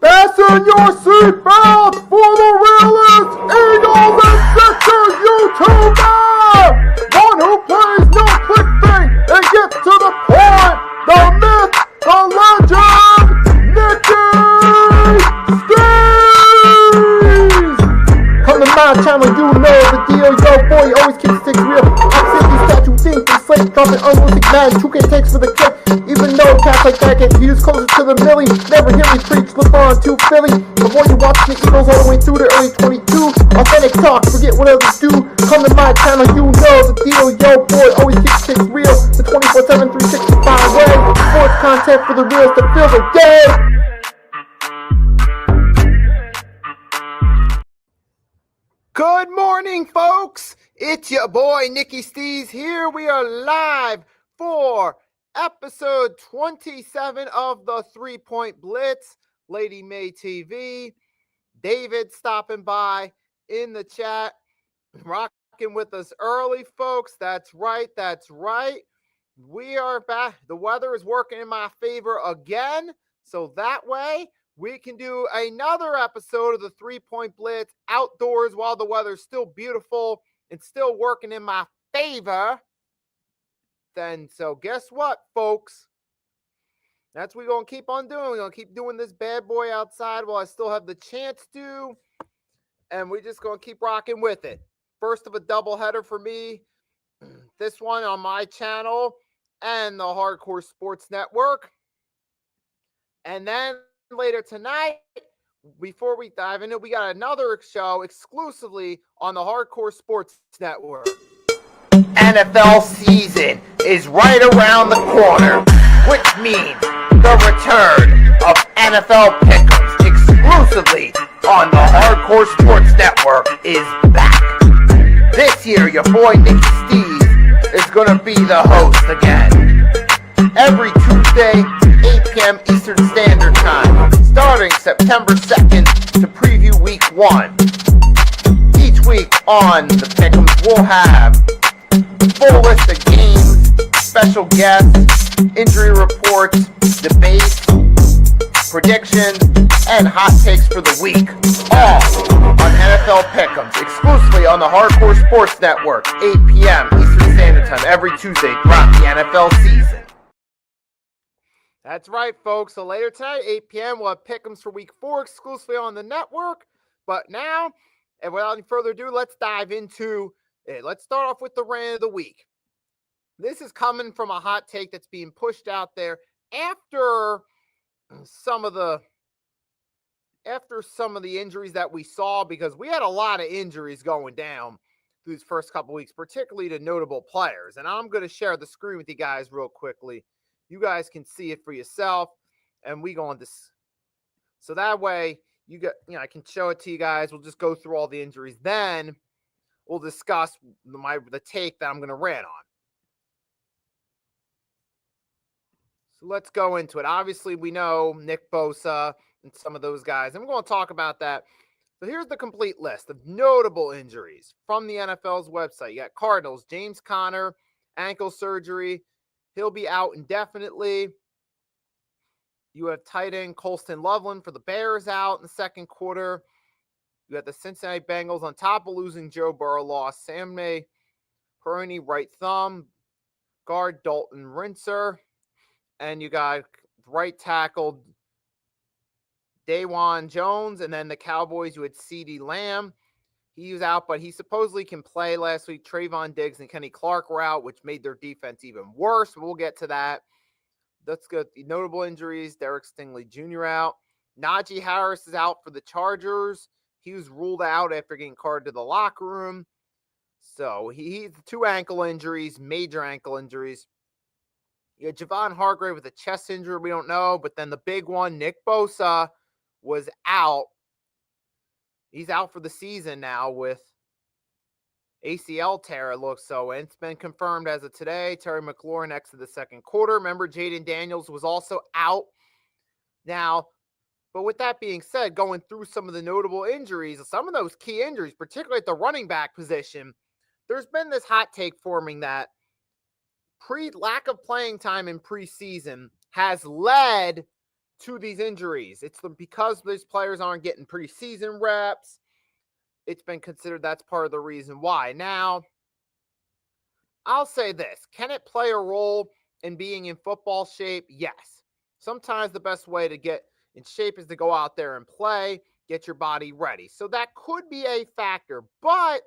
Fasten your seatbelts for the realest Eagles and Sixers YouTuber! One who plays no clickbait and gets to the point! The myth, the legend, Nicky Steves! Come to my channel, you know the deal, yo boy, always keeps sticks real. I'm simply statue think and slate, dropping unrealistic mad 2K takes for the clip. Even though cats like that get views closer to the milli, never hear me preach, flip on to Philly. Before you watch the Eagles all the way through the early 22, authentic talk, forget what others do. Come to my channel, you know the deal, yo boy, always keeps things real. The 24/7, 365 way, sports content for the reals to fill the day. Good morning, folks. It's your boy Nicky Steves here. We are live for episode 27 of the 3-Point Blitz. Lady May TV. David stopping by in the chat, rocking with us early, folks. That's right. We are back. The weather is working in my favor again. So that way we can do another episode of the 3-Point Blitz outdoors while the weather's still beautiful and still working in my favor. Then, so guess what, folks? That's what we're going to keep on doing. We're going to keep doing this bad boy outside while I still have the chance to. And we're just going to keep rocking with it. First of a doubleheader for me. This one on my channel and the Hardcore Sports Network. And then later tonight, before we dive into it, we got another show exclusively on the Hardcore Sports Network. NFL season is right around the corner, which means the return of NFL Pick'ems exclusively on the Hardcore Sports Network is back. This year, your boy Nicky Steve is going to be the host again. Every Tuesday, 8 p.m. Eastern Standard Time, starting September 2nd to preview Week 1. Each week on the Pick'ems, we'll have a full list of games, special guests, injury reports, debates, predictions, and hot takes for the week. All on NFL Pick'ems, exclusively on the Hardcore Sports Network, 8 p.m. Eastern Standard Time, every Tuesday throughout the NFL season. That's right, folks. So later tonight, 8 p.m., we'll have Pick'ems for Week 4 exclusively on the network. But now, and without any further ado, let's dive into it. Let's start off with the rant of the week. This is coming from a hot take that's being pushed out there after some of the injuries that we saw, because we had a lot of injuries going down through these first couple weeks, particularly to notable players. And I'm going to share the screen with you guys real quickly. You guys can see it for yourself, and we go on this. So that way, I can show it to you guys. We'll just go through all the injuries. Then we'll discuss the take that I'm going to rant on. So let's go into it. Obviously, we know Nick Bosa and some of those guys, and we're going to talk about that. So here's the complete list of notable injuries from the NFL's website. You got Cardinals, James Conner, ankle surgery. He'll be out indefinitely. You have tight end Colston Loveland for the Bears out in the second quarter. You got the Cincinnati Bengals on top of losing Joe Burrow, lost Sam Peroni, right thumb, guard Dalton Rinser, and you got right tackle Dawan Jones, and then the Cowboys, you had CeeDee Lamb. He was out, but he supposedly can play last week. Trayvon Diggs and Kenny Clark were out, which made their defense even worse. We'll get to that. Let's go. The notable injuries, Derek Stingley Jr. out. Najee Harris is out for the Chargers. He was ruled out after getting carted to the locker room. So he's 2 ankle injuries, major ankle injuries. You had Javon Hargrave with a chest injury, we don't know. But then the big one, Nick Bosa, was out. He's out for the season now with ACL tear, it looks so. And it's been confirmed as of today. Terry McLaurin exited the second quarter. Remember, Jaden Daniels was also out. Now, but with that being said, going through some of the notable injuries, some of those key injuries, particularly at the running back position, there's been this hot take forming that lack of playing time in preseason has led to these injuries. It's because these players aren't getting preseason reps. It's been considered that's part of the reason why. Now, I'll say this. Can it play a role in being in football shape? Yes. Sometimes the best way to get in shape is to go out there and play, get your body ready. So that could be a factor. But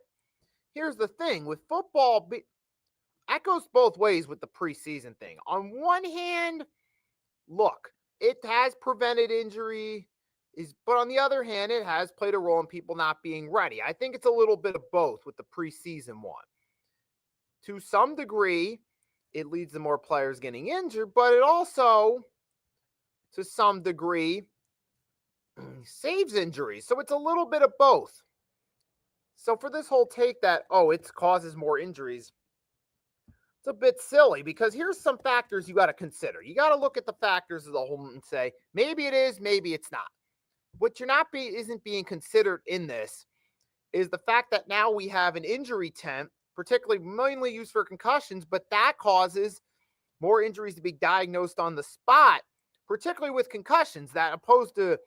here's the thing. With football, that goes both ways with the preseason thing. On one hand, look, it has prevented injury, but on the other hand, it has played a role in people not being ready. I think it's a little bit of both with the preseason one. To some degree, it leads to more players getting injured, but it also, to some degree, saves injuries. So it's a little bit of both. So for this whole take that, it causes more injuries, it's a bit silly, because here's some factors you got to consider. You got to look at the factors as a whole and say, maybe it is, maybe it's not. What isn't being considered in this is the fact that now we have an injury tent, particularly mainly used for concussions, but that causes more injuries to be diagnosed on the spot, particularly with concussions, that opposed to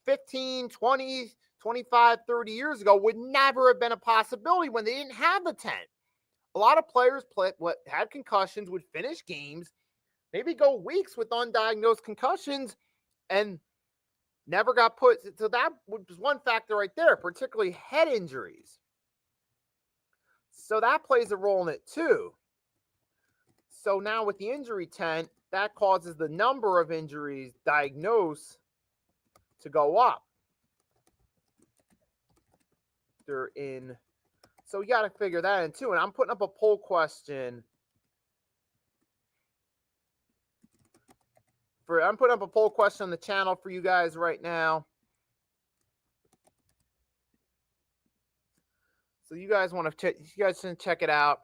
15, 20, 25, 30 years ago would never have been a possibility when they didn't have the 10. A lot of players had concussions, would finish games, maybe go weeks with undiagnosed concussions, and never got put. So that was one factor right there, particularly head injuries. So that plays a role in it too. So now with the injury tent, that causes the number of injuries diagnosed to go up. They're in. So you got to figure that in too. And I'm putting up a poll question. I'm putting up a poll question on the channel for you guys right now. So you guys can check it out.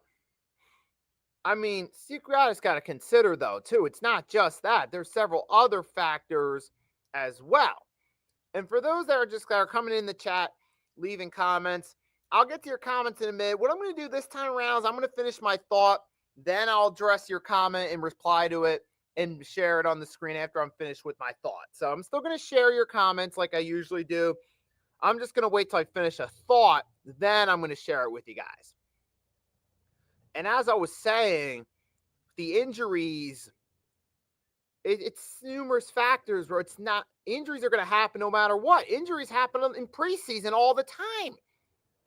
I mean, you guys got to consider though too. It's not just that. There's several other factors as well. And for those that are coming in the chat, leaving comments, I'll get to your comments in a minute. What I'm going to do this time around is I'm going to finish my thought, then I'll address your comment and reply to it and share it on the screen after I'm finished with my thought. So I'm still going to share your comments like I usually do. I'm just going to wait till I finish a thought, then I'm going to share it with you guys. And as I was saying, the injuries, it's numerous factors where it's not, injuries are going to happen no matter what. Injuries happen in preseason all the time.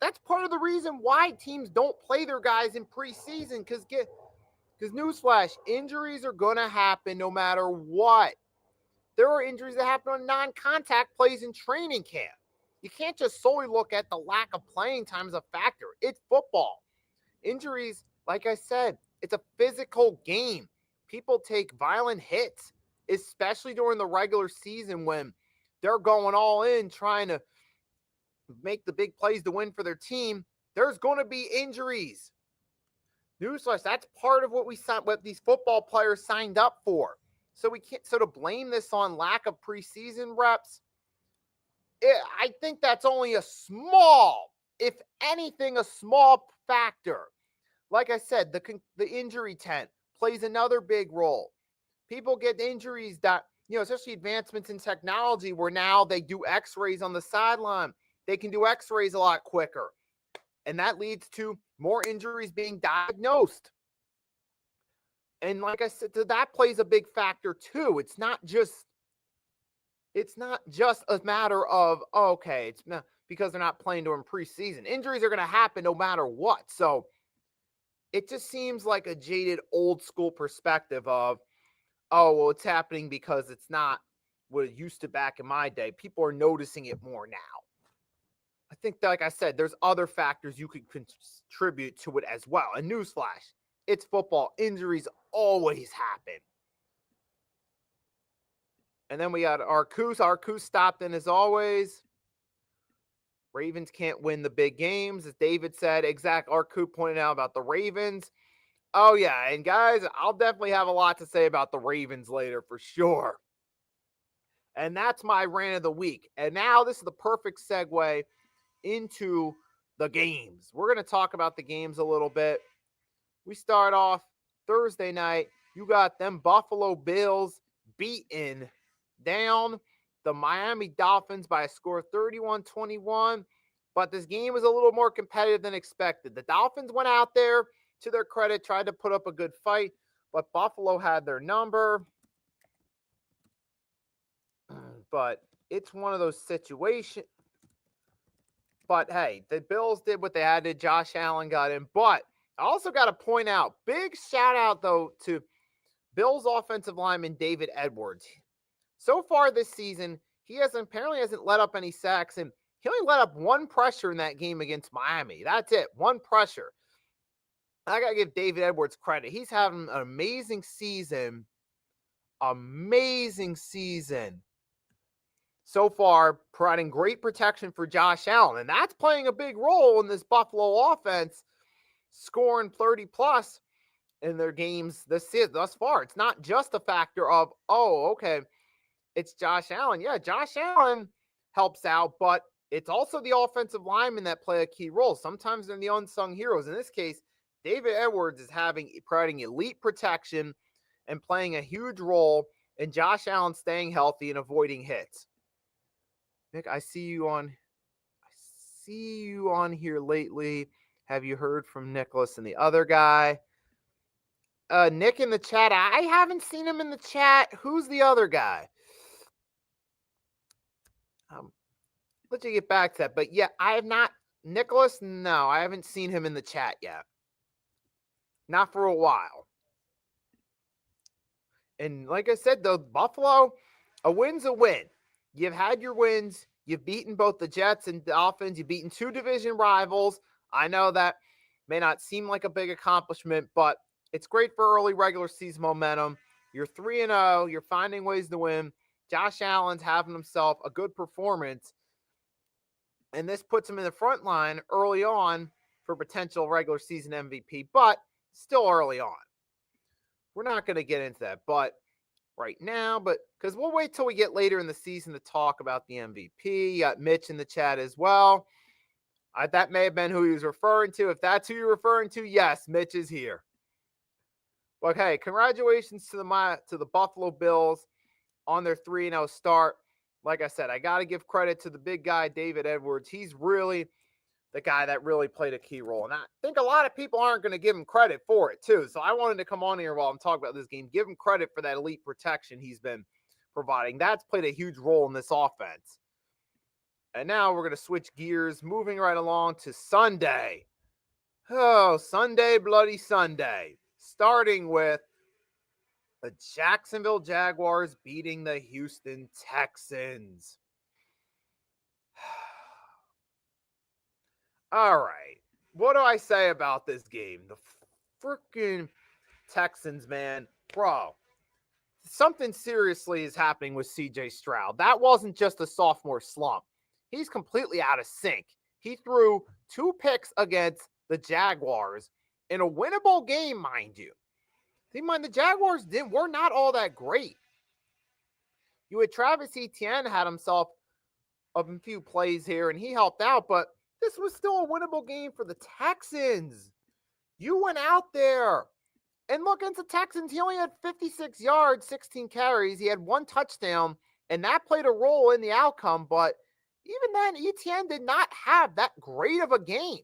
That's part of the reason why teams don't play their guys in preseason, because newsflash, injuries are going to happen no matter what. There are injuries that happen on non-contact plays in training camp. You can't just solely look at the lack of playing time as a factor. It's football. Injuries, like I said, it's a physical game. People take violent hits, especially during the regular season when they're going all in trying to make the big plays to win for their team. There's going to be injuries. Newsflash, that's part of what these football players signed up for. So to blame this on lack of preseason reps, I think that's only a small, if anything, a small factor. Like I said, the injury tent plays another big role. People get injuries that, especially advancements in technology where now they do x-rays on the sideline. They can do x-rays a lot quicker. And that leads to more injuries being diagnosed. And like I said, that plays a big factor too. It's not just a matter of, okay, it's not because they're not playing during preseason. Injuries are going to happen no matter what. So it just seems like a jaded old school perspective of, oh, well, it's happening because it's not what it used to back in my day. People are noticing it more now. I think that, like I said, there's other factors you could contribute to it as well. And newsflash, it's football. Injuries always happen. And then we got Arcus. Arcus stopped in as always. Ravens can't win the big games, as David said. Arcus pointed out about the Ravens. Oh, yeah. And guys, I'll definitely have a lot to say about the Ravens later for sure. And that's my rant of the week. And now this is the perfect segue into the games. We're going to talk about the games a little bit. We start off Thursday night. You got them Buffalo Bills beating down the Miami Dolphins by a score of 31-21. But this game was a little more competitive than expected. The Dolphins went out there, to their credit, tried to put up a good fight, but Buffalo had their number. But it's one of those situations. But hey, the Bills did what they had to. Josh Allen got in. But I also got to point out, big shout out though to Bills offensive lineman David Edwards. So far this season, he apparently hasn't let up any sacks, and he only let up one pressure in that game against Miami. That's it, one pressure. I got to give David Edwards credit. He's having an amazing season. Amazing season so far, providing great protection for Josh Allen. And that's playing a big role in this Buffalo offense, scoring 30+ in their games thus far. It's not just a factor of, oh, okay, it's Josh Allen. Yeah, Josh Allen helps out, but it's also the offensive linemen that play a key role. Sometimes they're the unsung heroes. In this case, David Edwards is providing elite protection and playing a huge role in Josh Allen staying healthy and avoiding hits. Nick, I see you on here lately. Have you heard from Nicholas and the other guy? Nick in the chat. I haven't seen him in the chat. Who's the other guy? Let you get back to that. But yeah, I have not. Nicholas, no, I haven't seen him in the chat yet. Not for a while. And like I said, though, Buffalo, a win's a win. You've had your wins. You've beaten both the Jets and Dolphins. You've beaten two division rivals. I know that may not seem like a big accomplishment, but it's great for early regular season momentum. You're 3-0. You're finding ways to win. Josh Allen's having himself a good performance. And this puts him in the front line early on for potential regular season MVP, but still early on. We're not going to get into that, but right now, because we'll wait till we get later in the season to talk about the MVP. You got Mitch in the chat as well. That may have been who he was referring to. If that's who you're referring to, yes, Mitch is here. But hey, congratulations to the Buffalo Bills on their 3-0 start. Like I said, I got to give credit to the big guy, David Edwards. He's really the guy that really played a key role. And I think a lot of people aren't going to give him credit for it, too. So I wanted to come on here while I'm talking about this game, give him credit for that elite protection he's been providing. That's played a huge role in this offense. And now we're going to switch gears, moving right along to Sunday. Oh, Sunday, bloody Sunday. Starting with the Jacksonville Jaguars beating the Houston Texans. All right. What do I say about this game? The freaking Texans, man. Bro, something seriously is happening with CJ Stroud. That wasn't just a sophomore slump. He's completely out of sync. He threw 2 picks against the Jaguars in a winnable game, mind you. Keep in mind, the Jaguars were not all that great. You had Travis Etienne had himself a few plays here, and he helped out, but this was still a winnable game for the Texans. You went out there and look, against the Texans, he only had 56 yards, 16 carries. He had 1 touchdown, and that played a role in the outcome, but even then, Etienne did not have that great of a game.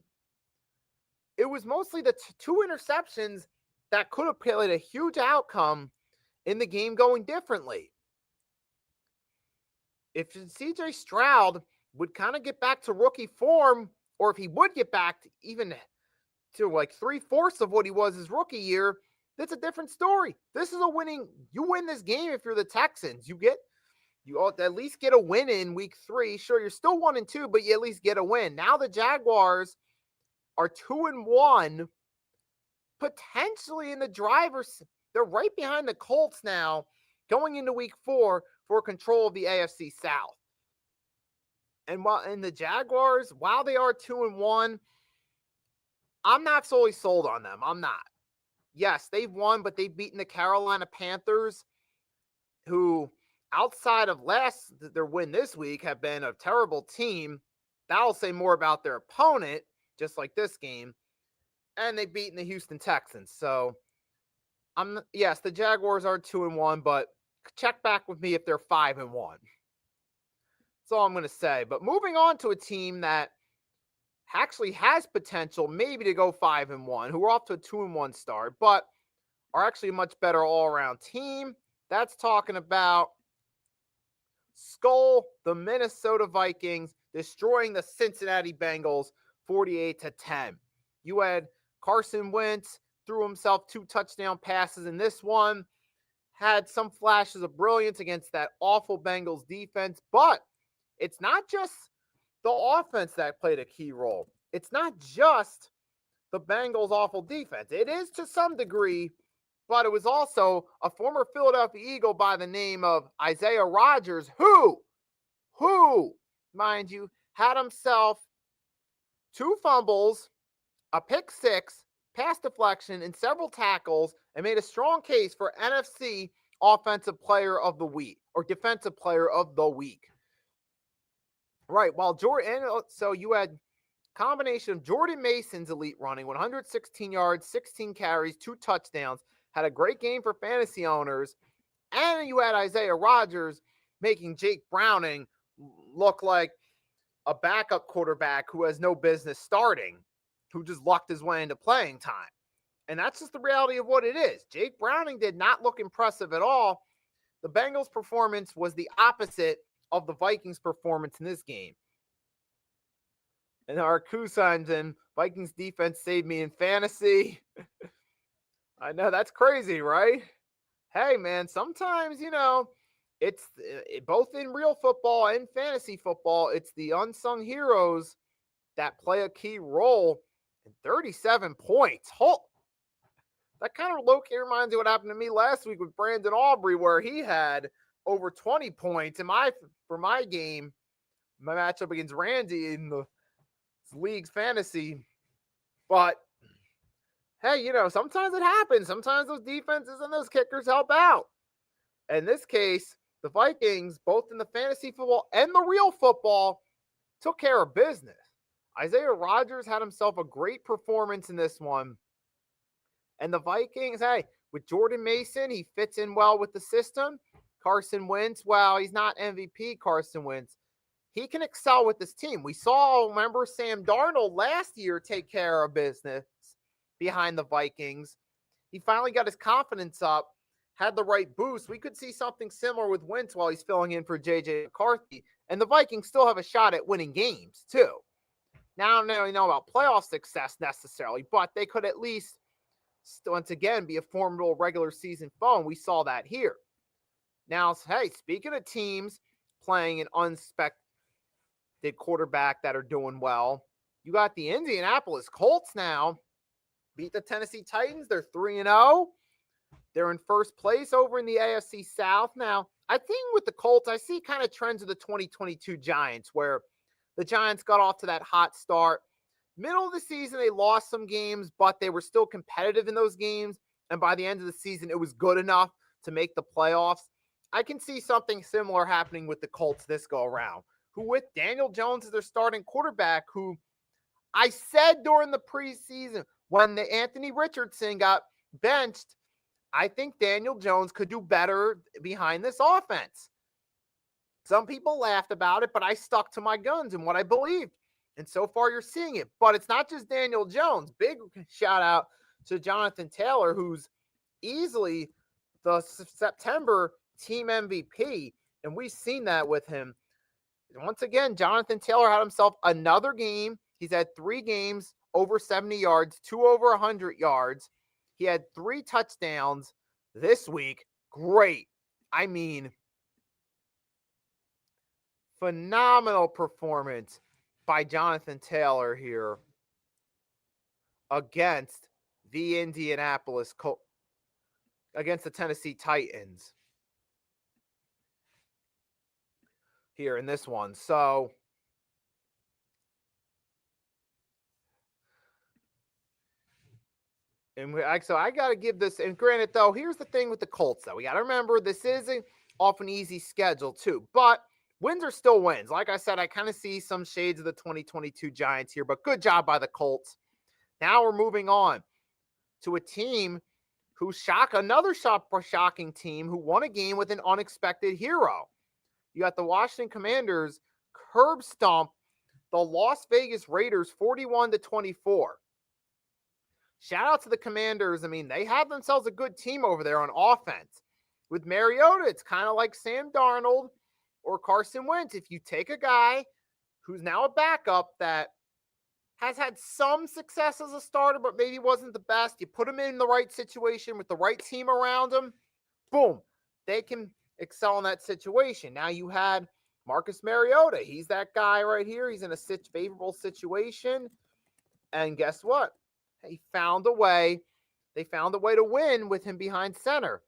It was mostly the 2 interceptions that could have played a huge outcome in the game going differently. If CJ Stroud would kind of get back to rookie form, or if he would get back to even to like 3/4 of what he was his rookie year, that's a different story. This is a winning. You win this game if you're the Texans. You at least get a win in week 3. Sure, you're still 1-2, but you at least get a win. Now the Jaguars are 2-1. Potentially in the driver's, they're right behind the Colts now, going into week 4 for control of the AFC South. And the Jaguars, while they are 2-1, I'm not solely sold on them. I'm not. Yes, they've won, but they've beaten the Carolina Panthers, who outside of their win this week have been a terrible team. That'll say more about their opponent, just like this game. And they've beaten the Houston Texans. So, yes, the Jaguars are 2-1, but check back with me if they're 5-1. That's all I'm going to say. But moving on to a team that actually has potential maybe to go 5-1, who are off to a 2-1 start, but are actually a much better all-around team. That's talking about the Minnesota Vikings destroying the Cincinnati Bengals 48-10. You had Carson Wentz threw himself 2 touchdown passes in this one, had some flashes of brilliance against that awful Bengals defense, but it's not just the offense that played a key role. It's not just the Bengals' awful defense. It is to some degree, but it was also a former Philadelphia Eagle by the name of Isaiah Rodgers, who, mind you, had himself 2 fumbles, a pick 6, pass deflection, and several tackles, and made a strong case for NFC Offensive Player of the Week or Defensive Player of the Week. Right, so you had combination of Jordan Mason's elite running, 116 yards, 16 carries, 2 touchdowns, had a great game for fantasy owners, and you had Isaiah Rodgers making Jake Browning look like a backup quarterback who has no business starting, who just lucked his way into playing time. And that's just the reality of what it is. Jake Browning did not look impressive at all. The Bengals' performance was the opposite of the Vikings' performance in this game. And our cosigns and Vikings defense saved me in fantasy. I know that's crazy, right? Hey, man, sometimes, it's both in real football and fantasy football, it's the unsung heroes that play a key role. And 37 points. That kind of low-key reminds me of what happened to me last week with Brandon Aubrey, where he had over 20 points for my game, my matchup against Randy in the league's fantasy. But hey, sometimes it happens. Sometimes those defenses and those kickers help out. In this case, the Vikings, both in the fantasy football and the real football, took care of business. Isaiah Rodgers had himself a great performance in this one. And the Vikings, hey, with Jordan Mason, he fits in well with the system. Carson Wentz, well, he's not MVP Carson Wentz. He can excel with this team. We saw, remember, Sam Darnold last year take care of business behind the Vikings. He finally got his confidence up, had the right boost. We could see something similar with Wentz while he's filling in for J.J. McCarthy. And the Vikings still have a shot at winning games, too. Now, I don't really know about playoff success necessarily, but they could at least, once again, be a formidable regular season foe, and we saw that here. Now, hey, speaking of teams playing an unexpected quarterback that are doing well, you got the Indianapolis Colts now. Beat the Tennessee Titans. They're 3-0. They're in first place over in the AFC South. Now, I think with the Colts, I see kind of trends of the 2022 Giants, where the Giants got off to that hot start. Middle of the season, they lost some games, but they were still competitive in those games. And by the end of the season, it was good enough to make the playoffs. I can see something similar happening with the Colts this go around, who with Daniel Jones as their starting quarterback, who I said during the preseason when the Anthony Richardson got benched, I think Daniel Jones could do better behind this offense. Some people laughed about it, but I stuck to my guns and what I believed. And so far, you're seeing it. But it's not just Daniel Jones. Big shout out to Jonathan Taylor, who's easily the September team MVP. And we've seen that with him. Once again, Jonathan Taylor had himself another game. He's had 3 games over 70 yards, 2 over 100 yards. He had 3 touchdowns this week. Great. I mean, phenomenal performance by Jonathan Taylor here against the Indianapolis Colts, against the Tennessee Titans here in this one. So I got to give this, and granted though, here's the thing with the Colts though. We got to remember this isn't off an easy schedule too, but wins are still wins. Like I said, I kind of see some shades of the 2022 Giants here, but good job by the Colts. Now we're moving on to a team who another shocking team who won a game with an unexpected hero. You got the Washington Commanders curb stomp the Las Vegas Raiders 41-24. Shout out to the Commanders. I mean, they have themselves a good team over there on offense. With Mariota, it's kind of like Sam Darnold or Carson Wentz. If you take a guy who's now a backup that has had some success as a starter, but maybe wasn't the best, you put him in the right situation with the right team around him, boom, they can excel in that situation. Now you had Marcus Mariota. He's that guy right here. He's in a favorable situation. And guess what? He found a way. They found a way to win with him behind center.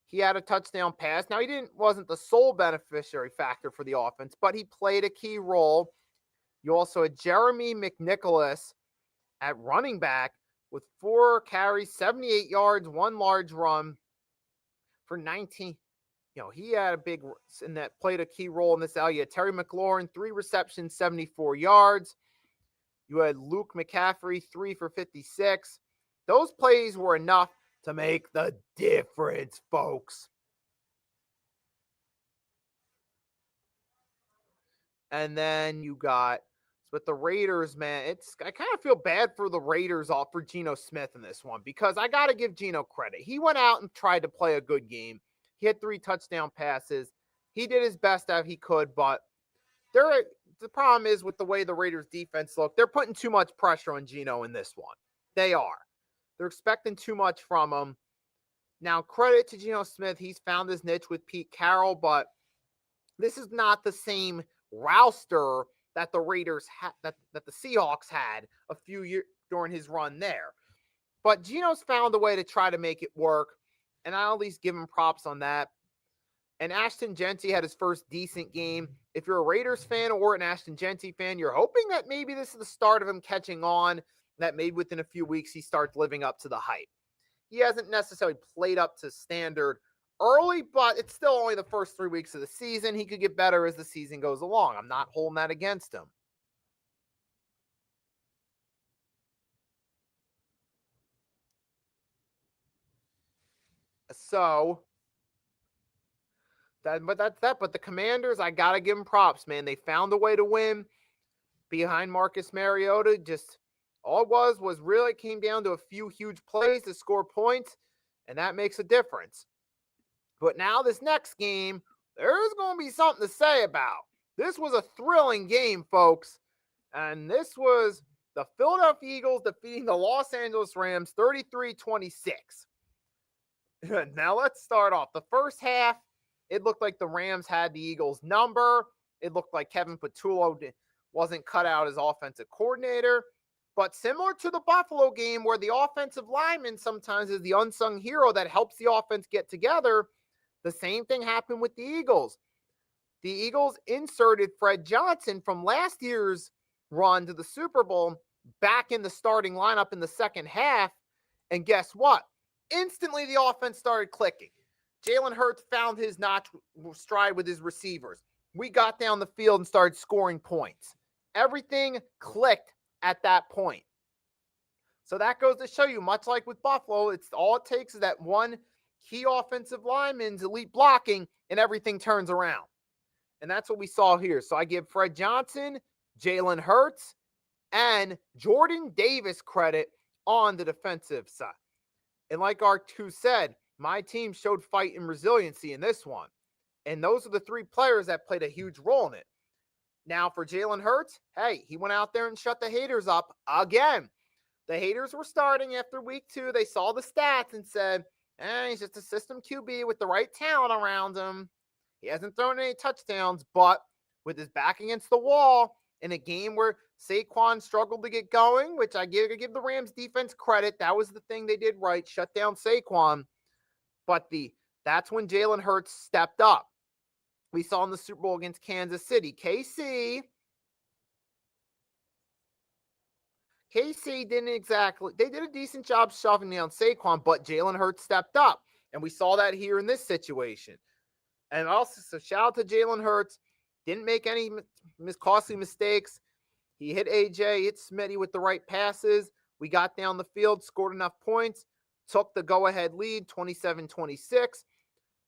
He had a touchdown pass. Now, wasn't the sole beneficiary factor for the offense, but he played a key role. You also had Jeremy McNicholas at running back with 4 carries, 78 yards, 1 large run for 19. He had a big, and that played a key role in this out. You had Terry McLaurin, 3 receptions, 74 yards. You had Luke McCaffrey, 3 for 56. Those plays were enough to make the difference, folks. And then you got with the Raiders, man. I kind of feel bad for the Raiders off for Geno Smith in this one because I got to give Geno credit. He went out and tried to play a good game. He had 3 touchdown passes. He did his best that he could, but the problem is with the way the Raiders defense look, they're putting too much pressure on Geno in this one. They are. They're expecting too much from him. Now, credit to Geno Smith. He's found his niche with Pete Carroll, but this is not the same roster that the Raiders that the Seahawks had a few years during his run there. But Geno's found a way to try to make it work, and I'll at least give him props on that. And Ashton Genty had his first decent game. If you're a Raiders fan or an Ashton Genty fan, you're hoping that maybe this is the start of him catching on, that maybe within a few weeks he starts living up to the hype. He hasn't necessarily played up to standard early, but it's still only the first 3 weeks of the season. He could get better as the season goes along. I'm not holding that against him. So, that's that. But the Commanders, I got to give them props, man. They found a way to win behind Marcus Mariota. Just all it was really came down to a few huge plays to score points, and that makes a difference. But now this next game, there's going to be something to say about. This was a thrilling game, folks. And this was the Philadelphia Eagles defeating the Los Angeles Rams 33-26. Now let's start off. The first half, it looked like the Rams had the Eagles' number. It looked like Kevin Patullo wasn't cut out as offensive coordinator. But similar to the Buffalo game where the offensive lineman sometimes is the unsung hero that helps the offense get together, the same thing happened with the Eagles. The Eagles inserted Fred Johnson from last year's run to the Super Bowl back in the starting lineup in the second half. And guess what? Instantly, the offense started clicking. Jalen Hurts found his stride with his receivers. We got down the field and started scoring points. Everything clicked at that point. So that goes to show you, much like with Buffalo, it's all it takes is that one key offensive lineman's elite blocking, and everything turns around. And that's what we saw here. So I give Fred Johnson, Jalen Hurts, and Jordan Davis credit on the defensive side. And like R2 said, my team showed fight and resiliency in this one. And those are the 3 players that played a huge role in it. Now for Jalen Hurts, hey, he went out there and shut the haters up again. The haters were starting after week 2. They saw the stats and said, he's just a system QB with the right talent around him. He hasn't thrown any touchdowns, but with his back against the wall in a game where Saquon struggled to get going, which I give the Rams defense credit. That was the thing they did right, shut down Saquon. But that's when Jalen Hurts stepped up. We saw in the Super Bowl against Kansas City. KC they did a decent job shoving down Saquon, but Jalen Hurts stepped up. And we saw that here in this situation. And also, so shout out to Jalen Hurts. Didn't make any costly mistakes. He hit AJ, hit Smitty with the right passes. We got down the field, scored enough points, took the go-ahead lead, 27-26.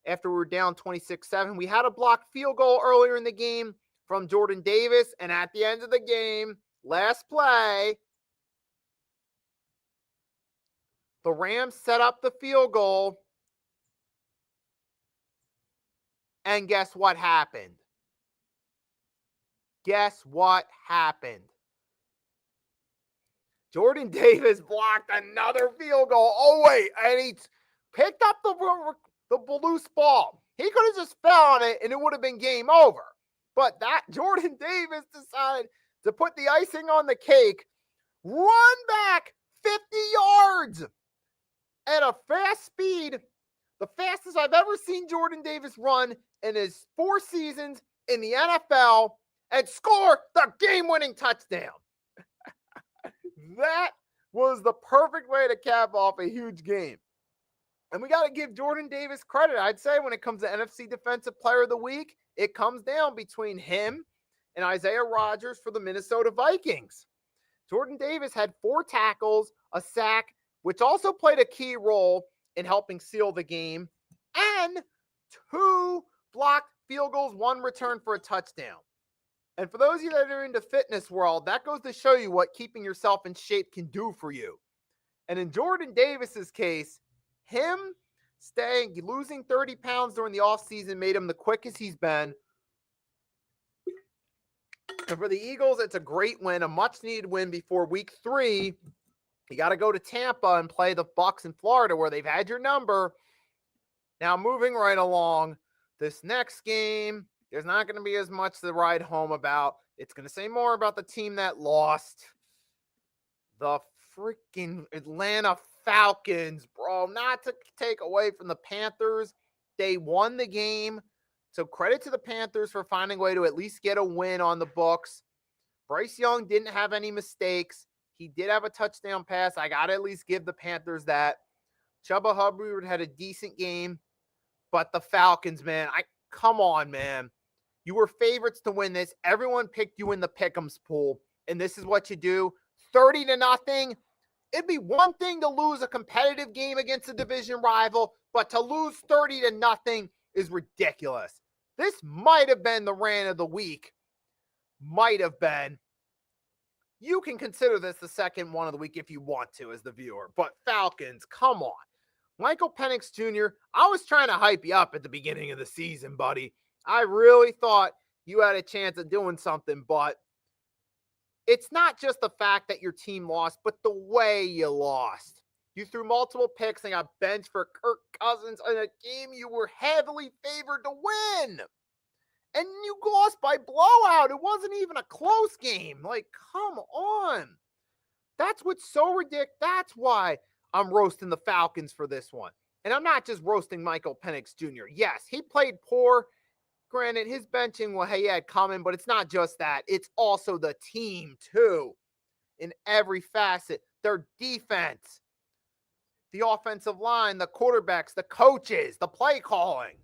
After we were down 26-7, we had a blocked field goal earlier in the game from Jordan Davis. And at the end of the game, last play, the Rams set up the field goal. And guess what happened? Guess what happened? Jordan Davis blocked another field goal. Oh, wait. And he picked up the loose ball. He could have just fell on it and it would have been game over. But that Jordan Davis decided to put the icing on the cake, run back 50 yards at a fast speed, the fastest I've ever seen Jordan Davis run in his 4 seasons in the NFL, and score the game-winning touchdown. That was the perfect way to cap off a huge game. And we got to give Jordan Davis credit. I'd say when it comes to NFC Defensive Player of the Week, it comes down between him and Isaiah Rodgers for the Minnesota Vikings. Jordan Davis had 4 tackles, a sack, which also played a key role in helping seal the game, and 2 blocked field goals, 1 return for a touchdown. And for those of you that are in the fitness world, that goes to show you what keeping yourself in shape can do for you. And in Jordan Davis's case, him losing 30 pounds during the offseason made him the quickest he's been. And for the Eagles, it's a great win, a much-needed win before week 3. You got to go to Tampa and play the Bucs in Florida where they've had your number. Now, moving right along, this next game, there's not going to be as much to ride home about. It's going to say more about the team that lost. The freaking Atlanta Falcons, bro. Not to take away from the Panthers. They won the game. So credit to the Panthers for finding a way to at least get a win on the books. Bryce Young didn't have any mistakes. He did have a touchdown pass. I got to at least give the Panthers that. Chuba Hubbard had a decent game. But the Falcons, man, come on, man. You were favorites to win this. Everyone picked you in the pick'ems pool. And this is what you do. 30-0. It'd be one thing to lose a competitive game against a division rival, but to lose 30-0 is ridiculous. This might have been the rant of the week. Might have been. You can consider this the second one of the week if you want to as the viewer. But Falcons, come on. Michael Penix Jr., I was trying to hype you up at the beginning of the season, buddy. I really thought you had a chance of doing something, but it's not just the fact that your team lost, but the way you lost. You threw multiple picks and got benched for Kirk Cousins in a game you were heavily favored to win. And you lost by blowout. It wasn't even a close game. Like, come on. That's what's so ridiculous. That's why I'm roasting the Falcons for this one. And I'm not just roasting Michael Penix Jr. Yes, he played poor. Granted, his benching, well, he had coming, but it's not just that. It's also the team, too, in every facet. Their defense, the offensive line, the quarterbacks, the coaches, the play calling.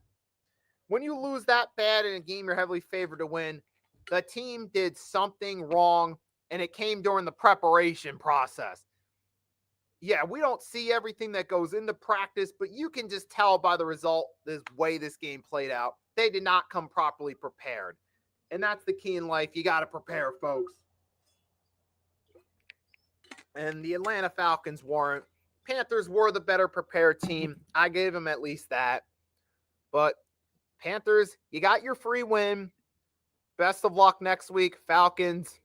When you lose that bad in a game you're heavily favored to win, the team did something wrong, and it came during the preparation process. Yeah, we don't see everything that goes into practice, but you can just tell by the result, the way this game played out. They did not come properly prepared. And that's the key in life. You got to prepare, folks. And the Atlanta Falcons weren't. Panthers were the better prepared team. I gave them at least that. But Panthers, you got your free win. Best of luck next week. Falcons,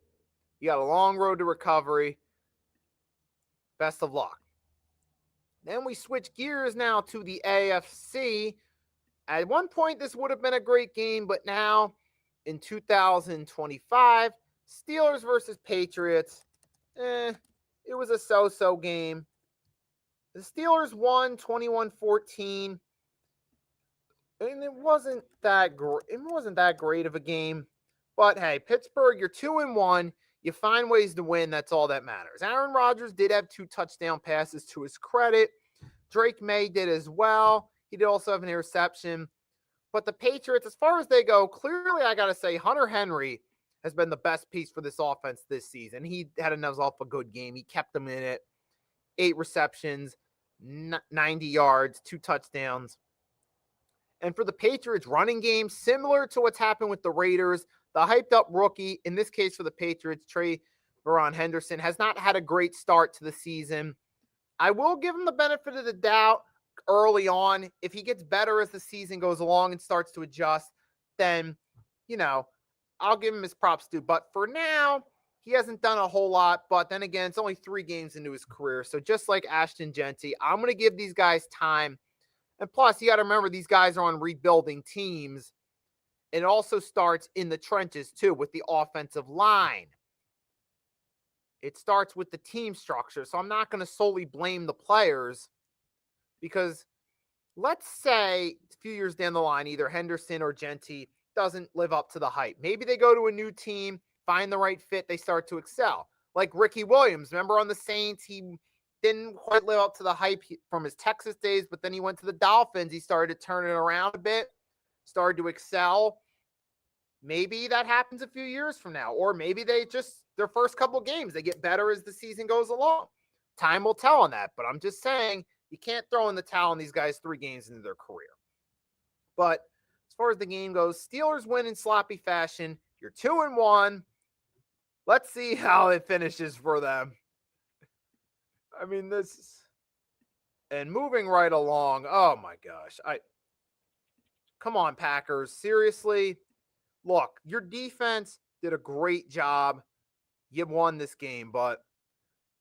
you got a long road to recovery. Best of luck. Then we switch gears now to the AFC. At one point, this would have been a great game, but now in 2025, Steelers versus Patriots, it was a so-so game. The Steelers won 21-14, and it wasn't that great of a game. But hey, Pittsburgh, you're 2-1. You find ways to win. That's all that matters. Aaron Rodgers did have 2 touchdown passes to his credit. Drake May did as well. He did also have an interception. But the Patriots, as far as they go, clearly I got to say Hunter Henry has been the best piece for this offense this season. He had a good game. He kept them in it. 8 receptions, 90 yards, 2 touchdowns. And for the Patriots running game, similar to what's happened with the Raiders, the hyped-up rookie, in this case for the Patriots, Trayvon Henderson, has not had a great start to the season. I will give him the benefit of the doubt early on. If he gets better as the season goes along and starts to adjust, then, I'll give him his props too. But for now, he hasn't done a whole lot. But then again, it's only 3 games into his career. So just like Ashton Genty, I'm going to give these guys time. And plus, you got to remember, these guys are on rebuilding teams. It also starts in the trenches, too, with the offensive line. It starts with the team structure. So I'm not going to solely blame the players, because let's say a few years down the line, either Henderson or Genty doesn't live up to the hype. Maybe they go to a new team, find the right fit, they start to excel. Like Ricky Williams, remember on the Saints, he didn't quite live up to the hype from his Texas days, but then he went to the Dolphins. He started to turn it around a bit, started to excel. Maybe that happens a few years from now, or maybe their first couple games, they get better as the season goes along. Time will tell on that, but I'm just saying, you can't throw in the towel on these guys 3 games into their career. But as far as the game goes, Steelers win in sloppy fashion. You're 2-1. Let's see how it finishes for them. I mean, and moving right along. Oh my gosh. Come on, Packers. Seriously. Look, your defense did a great job. You won this game, but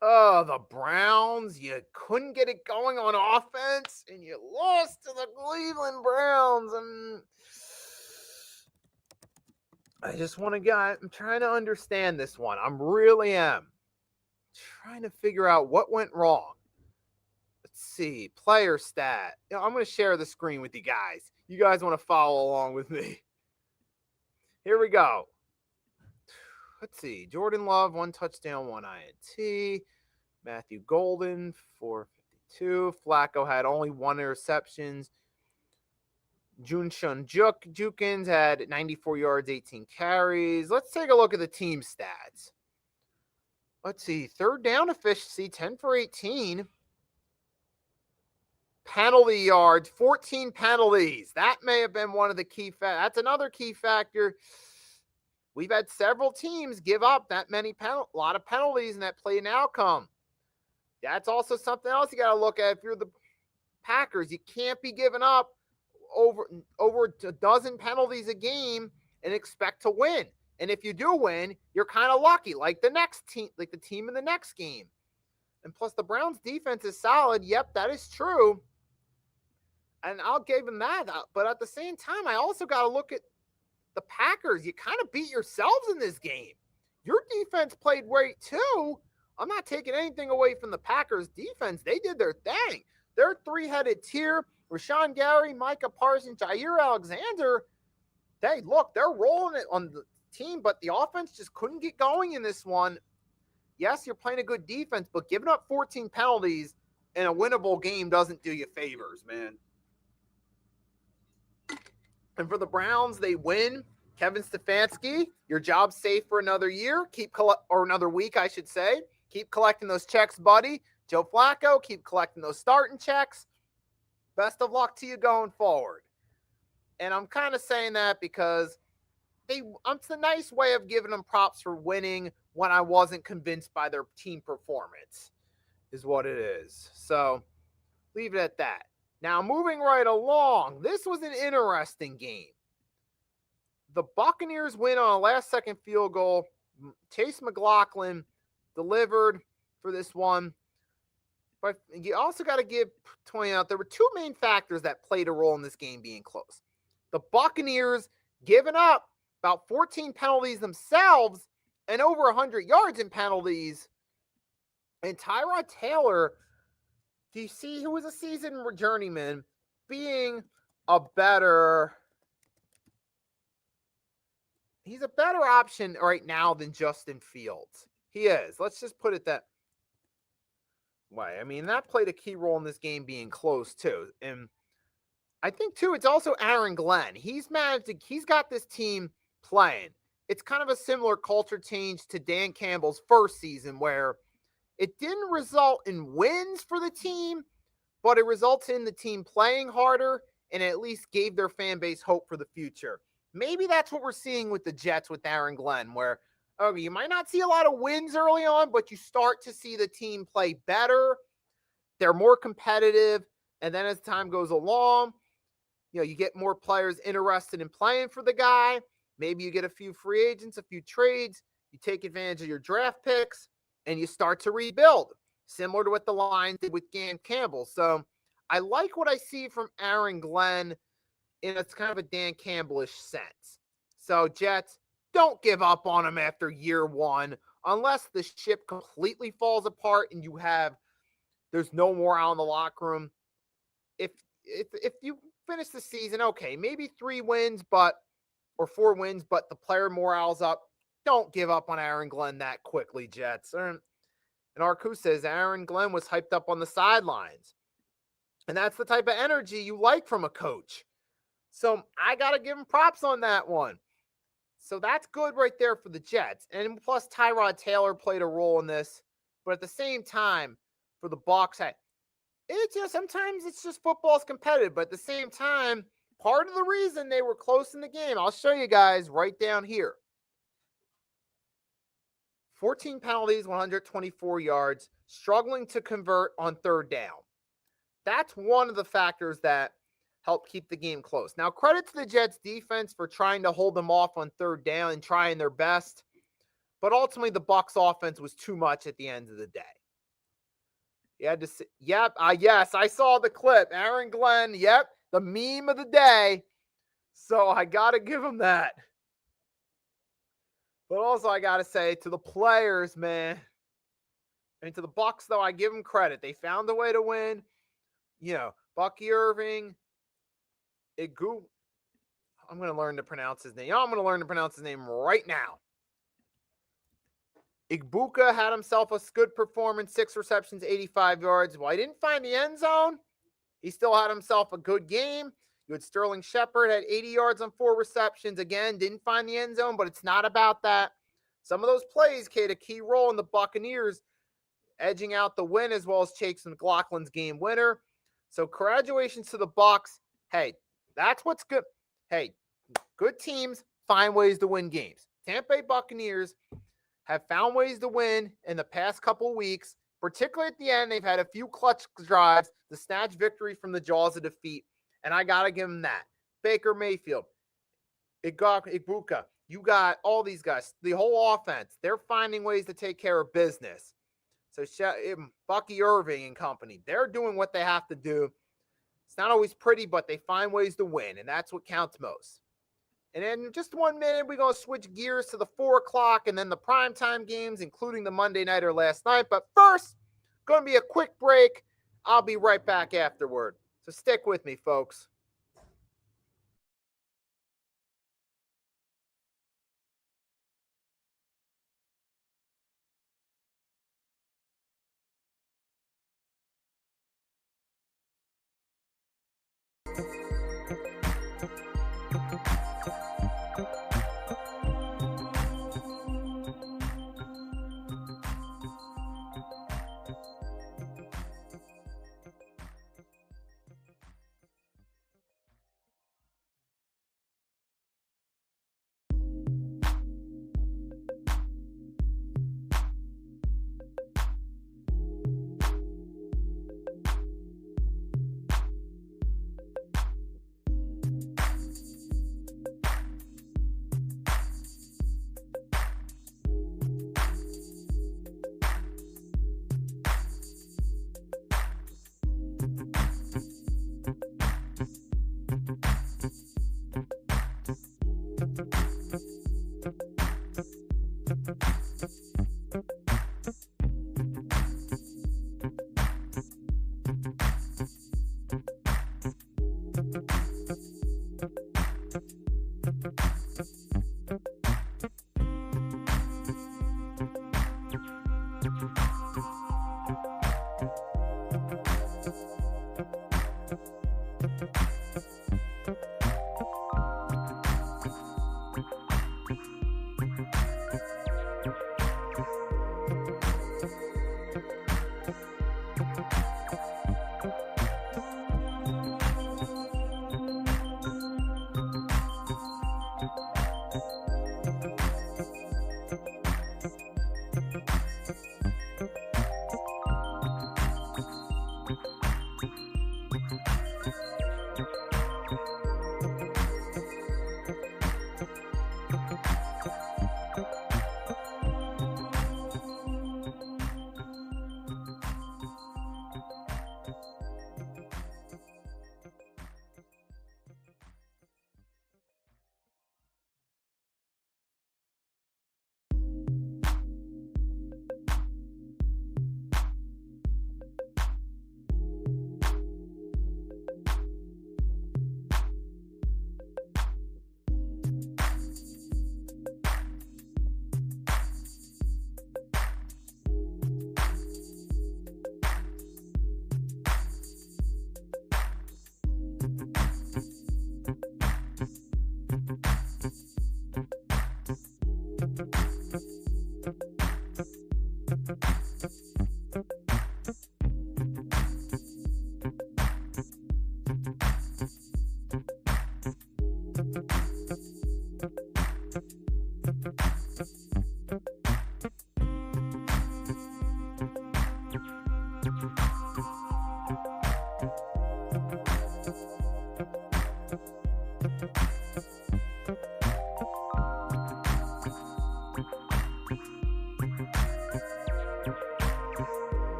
the Browns, you couldn't get it going on offense, and you lost to the Cleveland Browns. And I just want to I'm trying to understand this one. Really am trying to figure out what went wrong. Let's see. Player stat. I'm going to share the screen with you guys. You guys want to follow along with me. Here we go. Let's see. Jordan Love, 1 touchdown, 1 INT. Matthew Golden, 452. Flacco had only 1 interception. Junshun Jukins had 94 yards, 18 carries. Let's take a look at the team stats. Let's see. Third down efficiency, 10 for 18. Penalty yards, 14 penalties. That may have been one of the key factors. That's another key factor. We've had several teams give up that many a lot of penalties and that played an outcome. That's also something else you got to look at if you're the Packers. You can't be giving up over a dozen penalties a game and expect to win. And if you do win, you're kind of lucky, like the next team, like the team in the next game. And plus, the Browns' defense is solid. Yep, that is true. And I'll give them that. But at the same time, I also got to look at the Packers. You kind of beat yourselves in this game. Your defense played great too. I'm not taking anything away from the Packers' defense. They did their thing. Their 3-headed tier, Rashawn Gary, Micah Parsons, Jair Alexander, they're rolling it on the team, but the offense just couldn't get going in this one. Yes, you're playing a good defense, but giving up 14 penalties in a winnable game doesn't do you favors, man. And for the Browns, they win. Kevin Stefanski, your job's safe for another year. Or another week, I should say. Keep collecting those checks, buddy. Joe Flacco, keep collecting those starting checks. Best of luck to you going forward. And I'm kind of saying that because it's a nice way of giving them props for winning when I wasn't convinced by their team performance, is what it is. So leave it at that. Now, moving right along, this was an interesting game. The Buccaneers win on a last-second field goal. Chase McLaughlin delivered for this one. But you also got to point out there were 2 main factors that played a role in this game being close. The Buccaneers giving up about 14 penalties themselves and over 100 yards in penalties. And Tyrod Taylor, do you see who was a seasoned journeyman, being he's a better option right now than Justin Fields. He is. Let's just put it that way. I mean, that played a key role in this game being close too. And I think too, it's also Aaron Glenn. He's got this team playing. It's kind of a similar culture change to Dan Campbell's first season where it didn't result in wins for the team, but it resulted in the team playing harder and at least gave their fan base hope for the future. Maybe that's what we're seeing with the Jets with Aaron Glenn, where you might not see a lot of wins early on, but you start to see the team play better. They're more competitive. And then as time goes along, you get more players interested in playing for the guy. Maybe you get a few free agents, a few trades. You take advantage of your draft picks, and you start to rebuild, similar to what the Lions did with Dan Campbell. So I like what I see from Aaron Glenn in a kind of a Dan Campbell-ish sense. So Jets, don't give up on him after year 1, unless the ship completely falls apart and there's no morale in the locker room. If you finish the season, okay, maybe 3 wins, or 4 wins, but the player morale's up. Don't give up on Aaron Glenn that quickly, Jets. And Arku says Aaron Glenn was hyped up on the sidelines. And that's the type of energy you like from a coach. So I got to give him props on that one. So that's good right there for the Jets. And plus Tyrod Taylor played a role in this. But at the same time, for the Bucs, sometimes it's just football's competitive. But at the same time, part of the reason they were close in the game, I'll show you guys right down here. 14 penalties, 124 yards, struggling to convert on third down. That's one of the factors that helped keep the game close. Now, credit to the Jets defense for trying to hold them off on third down and trying their best. But ultimately, the Bucs offense was too much at the end of the day. You had to see, yes, I saw the clip. Aaron Glenn, the meme of the day. So I got to give him that. But also, I got to say to the players, man, and to the Bucs, though, I give them credit. They found a way to win. Bucky Irving, Igu. I'm going to learn to pronounce his name. I'm going to learn to pronounce his name right now. Igbuka had himself a good performance, 6 receptions, 85 yards. While he didn't find the end zone, he still had himself a good game. You had Sterling Shepard, had 80 yards on 4 receptions. Again, didn't find the end zone, but it's not about that. Some of those plays played a key role in the Buccaneers edging out the win, as well as Chase McLaughlin's game winner. So congratulations to the Bucs. Hey, that's what's good. Hey, good teams find ways to win games. Tampa Bay Buccaneers have found ways to win in the past couple weeks, particularly at the end. They've had a few clutch drives to snatch victory from the jaws of defeat, and I got to give them that. Baker Mayfield, Igbuka, you got all these guys, the whole offense. They're finding ways to take care of business. So Bucky Irving and company, they're doing what they have to do. It's not always pretty, but they find ways to win, and that's what counts most. And in just 1 minute, we're going to switch gears to the 4 o'clock and then the primetime games, including the Monday Nighter last night. But first, going to be a quick break. I'll be right back afterward. So stick with me, folks.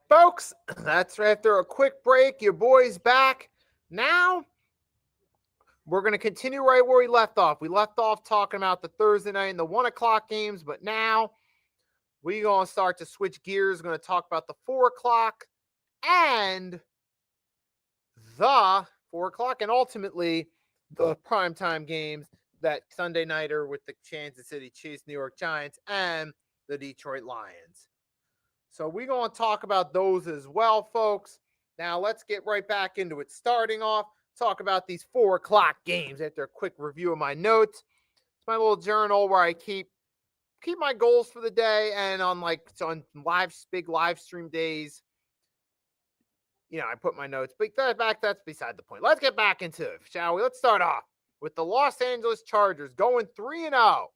Folks, that's right. After a quick break, your boy's back. Now, we're going to continue right where we left off. We left off talking about the Thursday night and the 1 o'clock games, but now we're going to start to switch gears. We're going to talk about the 4 o'clock and the 4 o'clock and ultimately the primetime games, that Sunday nighter with the Kansas City Chiefs, New York Giants, and the Detroit Lions. So we're going to talk about those as well, folks. Now let's get right back into it. Starting off, talk about these 4 o'clock games after a quick review of my notes. It's my little journal where I keep my goals for the day, and on big live stream days, I put my notes. But that's beside the point. Let's get back into it, shall we? Let's start off with the Los Angeles Chargers going 3-0.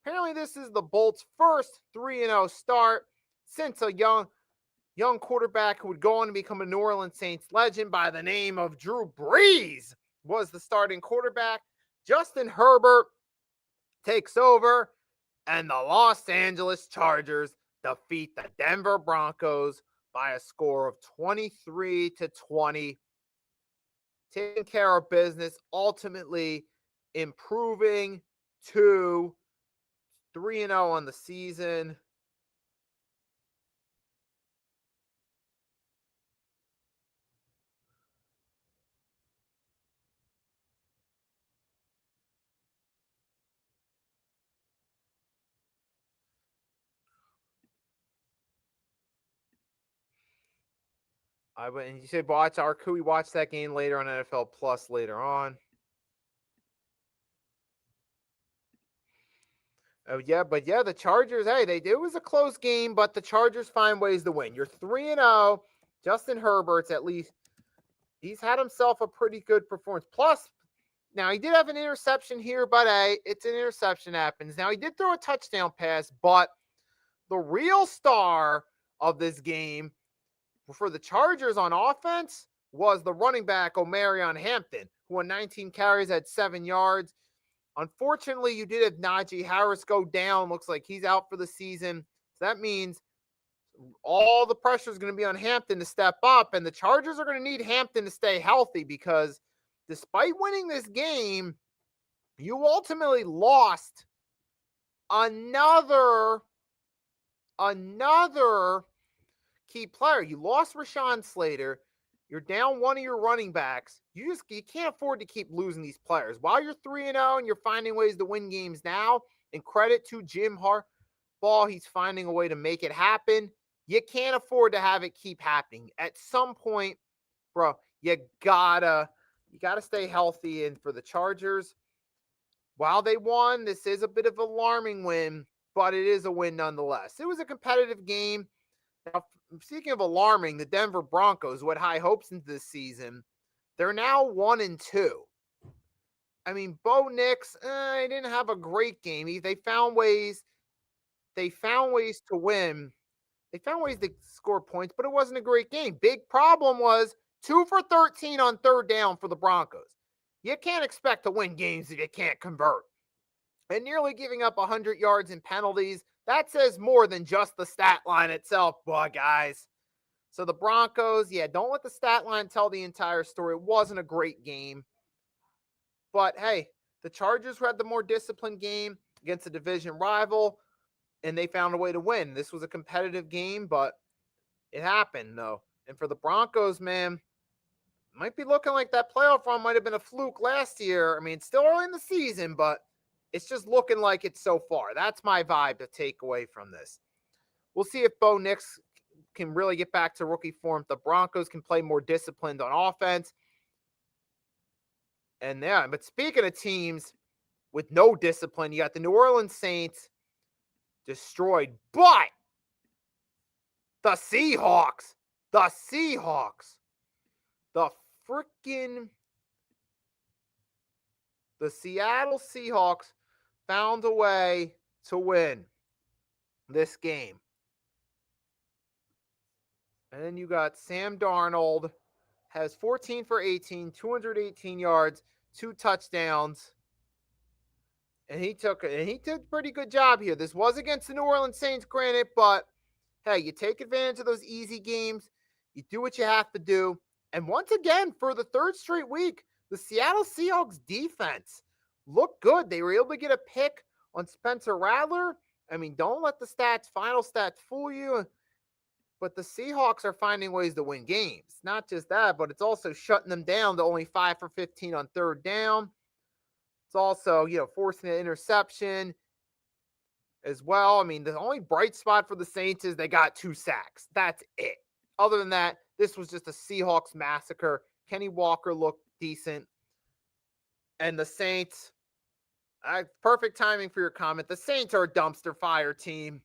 Apparently, this is the Bolts' first 3-0 start since a young quarterback who would go on to become a New Orleans Saints legend by the name of Drew Brees was the starting quarterback. Justin Herbert takes over, and the Los Angeles Chargers defeat the Denver Broncos by a score of 23-20. Taking care of business, ultimately improving to 3-0 on the season. And you said could we watch that game later on NFL Plus later on? Oh yeah, but yeah, the Chargers. Hey, it was a close game, but the Chargers find ways to win. You're 3-0. Justin Herbert's at least he's had himself a pretty good performance. Plus, now he did have an interception here, but hey, it's an interception happens. Now he did throw a touchdown pass, but the real star of this game for the Chargers on offense was the running back Omarion Hampton, who on 19 carries had 7 yards. Unfortunately, you did have Najee Harris go down. Looks like he's out for the season. So that means all the pressure is going to be on Hampton to step up, and the Chargers are going to need Hampton to stay healthy because despite winning this game, you ultimately lost another key player. You lost Rashawn Slater. You're down one of your running backs. You can't afford to keep losing ththese players. While you're 3-0 and you're finding ways to win games now, and credit to Jim Harbaugh, he's finding a way to make it happen. You can't afford to have it keep happening. At some point, bro, you gotta stay healthy. And for the Chargers, while they won, this is a bit of an alarming win, but it is a win nonetheless. It was a competitive game. Now, speaking of alarming, the Denver Broncos, who had high hopes into this season, they're now 1-2. I mean, Bo Nix, he didn't have a great game. They found ways to win. They found ways to score points, but it wasn't a great game. Big problem was 2 for 13 on third down for the Broncos. You can't expect to win games if you can't convert. And nearly giving up 100 yards in penalties, that says more than just the stat line itself, boy, guys. So the Broncos, don't let the stat line tell the entire story. It wasn't a great game. But hey, the Chargers had the more disciplined game against a division rival, and they found a way to win. This was a competitive game, but it happened, though. And for the Broncos, man, it might be looking like that playoff run might have been a fluke last year. I mean, it's still early in the season, but it's just looking like it so far. That's my vibe to take away from this. We'll see if Bo Nix can really get back to rookie form. The Broncos can play more disciplined on offense. And but speaking of teams with no discipline, you got the New Orleans Saints destroyed. But the Seahawks, the Seattle Seahawks found a way to win this game. And then you got Sam Darnold, has 14 for 18, 218 yards, 2 touchdowns. And he did a pretty good job here. This was against the New Orleans Saints, granted, but hey, you take advantage of those easy games. You do what you have to do. And once again, for the third straight week, the Seattle Seahawks defense looked good. They were able to get a pick on Spencer Rattler. I mean, don't let the final stats fool you. But the Seahawks are finding ways to win games. Not just that, but it's also shutting them down to only 5 for 15 on third down. It's also, forcing an interception as well. I mean, the only bright spot for the Saints is they got 2 sacks. That's it. Other than that, this was just a Seahawks massacre. Kenny Walker looked decent. And the Saints, perfect timing for your comment. The Saints are a dumpster fire team.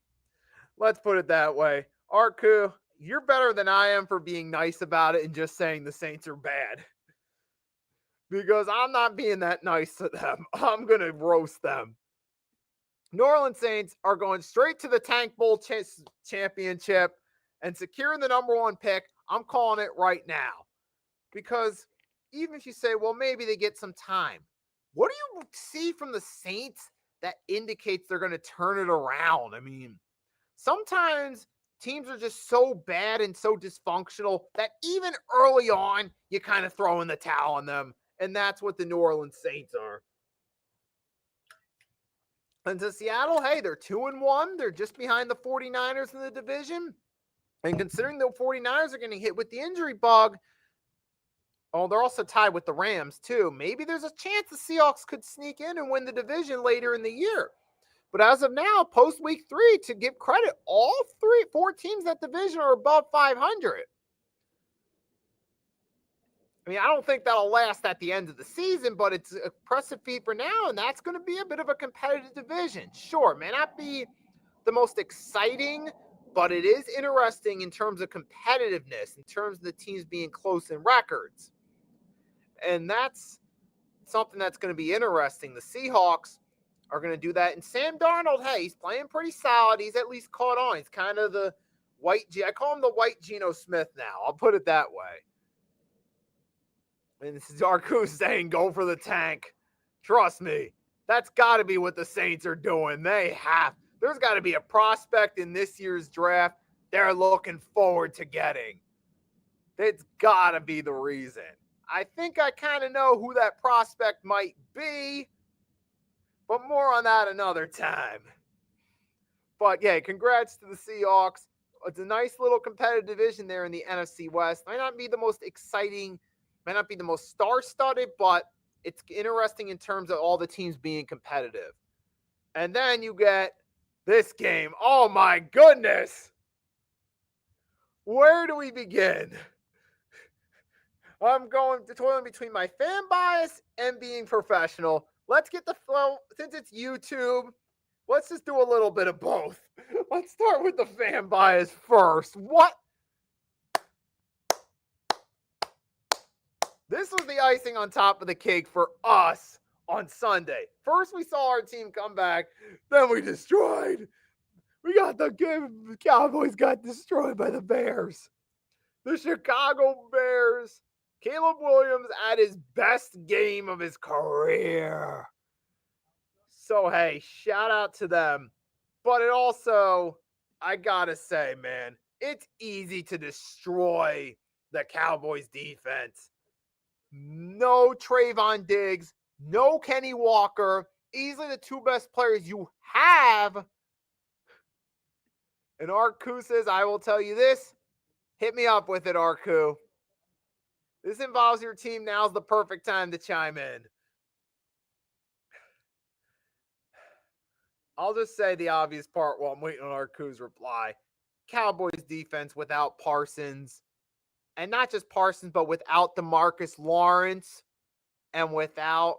Let's put it that way. Arku, you're better than I am for being nice about it and just saying the Saints are bad. Because I'm not being that nice to them. I'm going to roast them. New Orleans Saints are going straight to the Tank Bowl championship and securing the number 1 pick. I'm calling it right now. Because even if you say, well, maybe they get some time, what do you see from the Saints that indicates they're going to turn it around? I mean, sometimes teams are just so bad and so dysfunctional that even early on, you kind of throw in the towel on them. And that's what the New Orleans Saints are. And to Seattle, hey, they're 2-1. They're just behind the 49ers in the division. And considering the 49ers are getting hit with the injury bug, they're also tied with the Rams, too. Maybe there's a chance the Seahawks could sneak in and win the division later in the year. But as of now, post week 3, to give credit, all 4 teams in that division are above 500. I mean, I don't think that'll last at the end of the season, but it's an impressive feat for now, and that's going to be a bit of a competitive division. Sure, may not be the most exciting, but it is interesting in terms of competitiveness, in terms of the teams being close in records. And that's something that's going to be interesting. The Seahawks are going to do that. And Sam Darnold, hey, he's playing pretty solid. He's at least caught on. He's kind of the I call him the white Geno Smith now. I'll put it that way. And this is Arku saying, go for the tank. Trust me, that's got to be what the Saints are doing. There's got to be a prospect in this year's draft they're looking forward to getting. It's got to be the reason. I think I kind of know who that prospect might be, but more on that another time. But yeah, congrats to the Seahawks. It's a nice little competitive division there in the NFC West. Might not be the most exciting, might not be the most star-studded, but it's interesting in terms of all the teams being competitive. And then you get this game. Oh my goodness. Where do we begin? I'm going to toiling between my fan bias and being professional. Let's get the flow. Since it's YouTube, let's just do a little bit of both. Let's start with the fan bias first. What? This was the icing on top of the cake for us on Sunday. First, we saw our team come back. Then we destroyed. The Cowboys got destroyed by the Bears. The Chicago Bears. Caleb Williams at his best game of his career. So, hey, shout out to them. But it also, I gotta say, man, it's easy to destroy the Cowboys defense. No Trayvon Diggs, no Kenny Walker, easily the 2 best players you have. And Arku says, I will tell you this. Hit me up with it, Arku. This involves your team. Now's the perfect time to chime in. I'll just say the obvious part while I'm waiting on Arku's reply. Cowboys defense without Parsons. And not just Parsons, but without DeMarcus Lawrence and without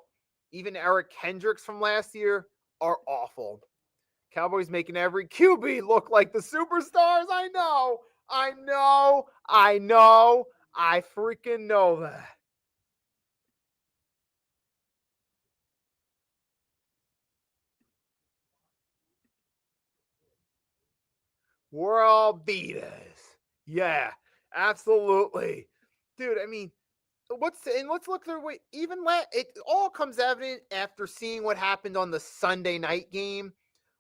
even Eric Kendricks from last year are awful. Cowboys making every QB look like the superstars. I know. I freaking know that. We're all beaters. Yeah, absolutely. Dude, I mean, let's look through it. It all comes evident after seeing what happened on the Sunday night game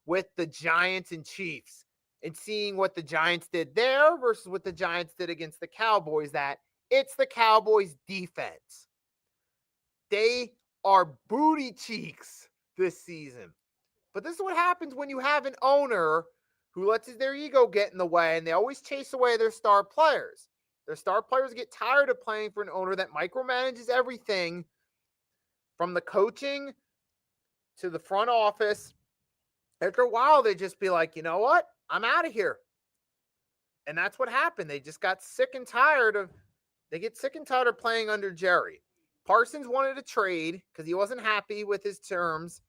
with the Giants and Chiefs. and seeing what the Giants did there versus what the Giants did against the Cowboys, that it's the Cowboys defense. They are booty cheeks this season. But this is what happens when you have an owner who lets their ego get in the way, and they always chase away their star players. Their star players get tired of playing for an owner that micromanages everything from the coaching to the front office. After a while, they just be like, you know what? I'm out of here. And that's what happened. They just got sick and tired of playing under Jerry. Parsons wanted a trade because he wasn't happy with his terms.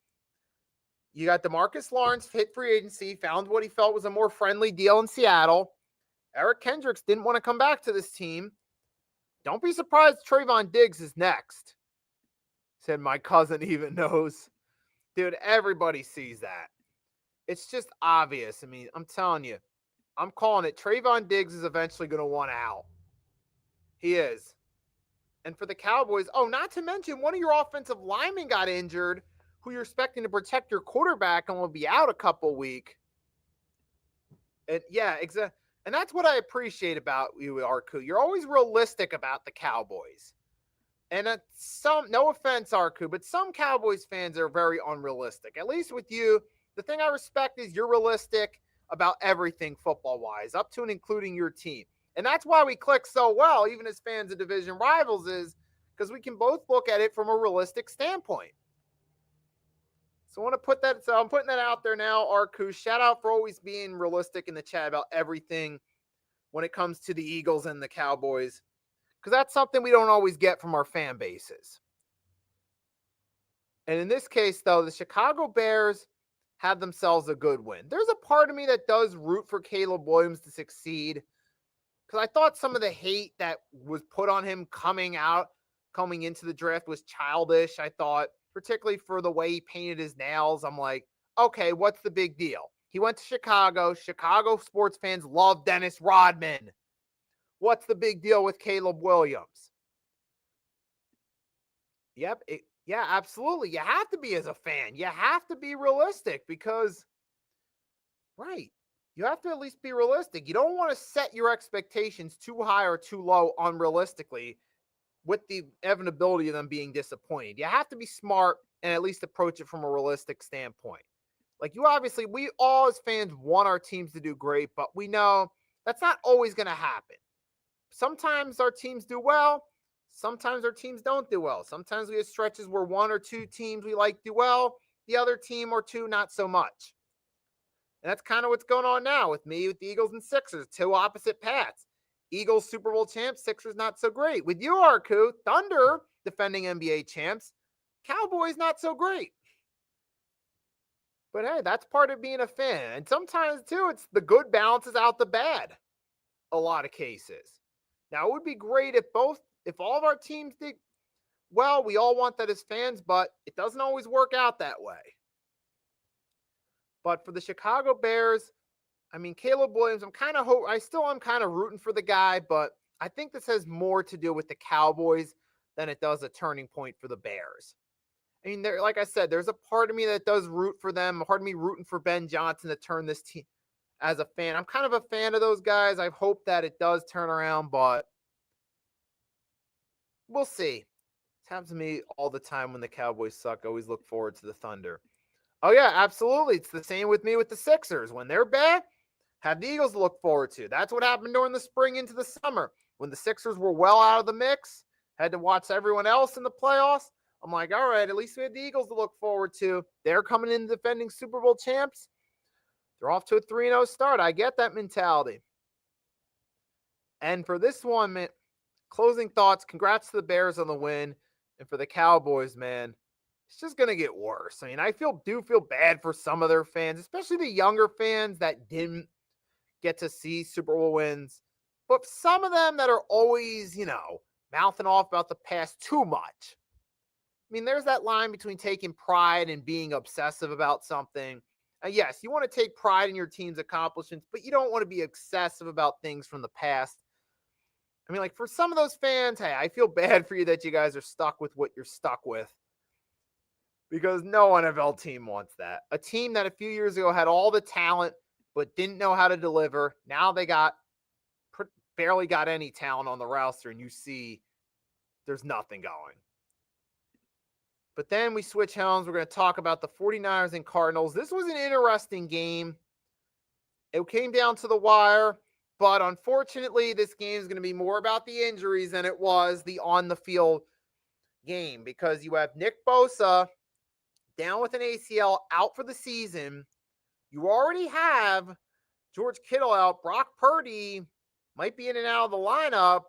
You got DeMarcus Lawrence hit free agency, found what he felt was a more friendly deal in Seattle. Eric Kendricks didn't want to come back to this team. Don't be surprised Trayvon Diggs is next. Said my cousin even knows. Dude, everybody sees that. It's just obvious. I mean, I'm telling you. I'm calling it. Trayvon Diggs is eventually going to want out. He is. And for the Cowboys, not to mention one of your offensive linemen got injured, who you're expecting to protect your quarterback and will be out a couple weeks. And yeah, exactly. And that's what I appreciate about you, Arku. You're always realistic about the Cowboys. And no offense, Arku, but some Cowboys fans are very unrealistic. At least with you, the thing I respect is you're realistic about everything football-wise, up to and including your team. And that's why we click so well, even as fans of division rivals, is because we can both look at it from a realistic standpoint. So I want to put that. So I'm putting that out there now, Arku. Shout out for always being realistic in the chat about everything when it comes to the Eagles and the Cowboys, because that's something we don't always get from our fan bases. And in this case, though, the Chicago Bears had themselves a good win. There's a part of me that does root for Caleb Williams to succeed, because I thought some of the hate that was put on him coming into the draft was childish. I thought, particularly for the way he painted his nails. I'm like, okay, what's the big deal? He went to Chicago. Chicago sports fans love Dennis Rodman. What's the big deal with Caleb Williams? Yep. Yeah, absolutely. You have to be as a fan. You have to be realistic because, right, you have to at least be realistic. You don't want to set your expectations too high or too low unrealistically, with the inevitability of them being disappointed. You have to be smart and at least approach it from a realistic standpoint. Like we all as fans want our teams to do great, but we know that's not always going to happen. Sometimes our teams do well. Sometimes our teams don't do well. Sometimes we have stretches where one or two teams we like do well, the other team or two not so much. And that's kind of what's going on now with me, with the Eagles and Sixers, two opposite paths. Eagles Super Bowl champs, Sixers not so great. With you, Arku, Thunder defending NBA champs, Cowboys not so great. But hey, that's part of being a fan. And sometimes too, it's the good balances out the bad. A lot of cases. Now it would be great if all of our teams did well. We all want that as fans, but it doesn't always work out that way. But for the Chicago Bears, I mean, Caleb Williams, I'm kind of rooting for the guy, but I think this has more to do with the Cowboys than it does a turning point for the Bears. I mean, like I said, there's a part of me that does root for them, a part of me rooting for Ben Johnson to turn this team as a fan. I'm kind of a fan of those guys. I hope that it does turn around, but we'll see. It happens to me all the time when the Cowboys suck. I always look forward to the Thunder. Oh, yeah, absolutely. It's the same with me with the Sixers. When they're bad, have the Eagles to look forward to. That's what happened during the spring into the summer. When the Sixers were well out of the mix, had to watch everyone else in the playoffs. I'm like, all right, at least we had the Eagles to look forward to. They're coming in defending Super Bowl champs. They're off to a 3-0 start. I get that mentality. And for this one, closing thoughts, congrats to the Bears on the win. And for the Cowboys, man, it's just going to get worse. I mean, I do feel bad for some of their fans, especially the younger fans that didn't get to see Super Bowl wins. But some of them that are always, mouthing off about the past too much. I mean, there's that line between taking pride and being obsessive about something. Yes, you want to take pride in your team's accomplishments, but you don't want to be obsessive about things from the past. I mean, like for some of those fans, hey, I feel bad for you that you guys are stuck with what you're stuck with. Because no NFL team wants that. A team that a few years ago had all the talent but didn't know how to deliver. Now they barely got any talent on the roster, and you see there's nothing going. But then we switch helms. We're going to talk about the 49ers and Cardinals. This was an interesting game. It came down to the wire, but unfortunately, this game is going to be more about the injuries than it was the on-the-field game, because you have Nick Bosa down with an ACL, out for the season. You already have George Kittle out. Brock Purdy might be in and out of the lineup.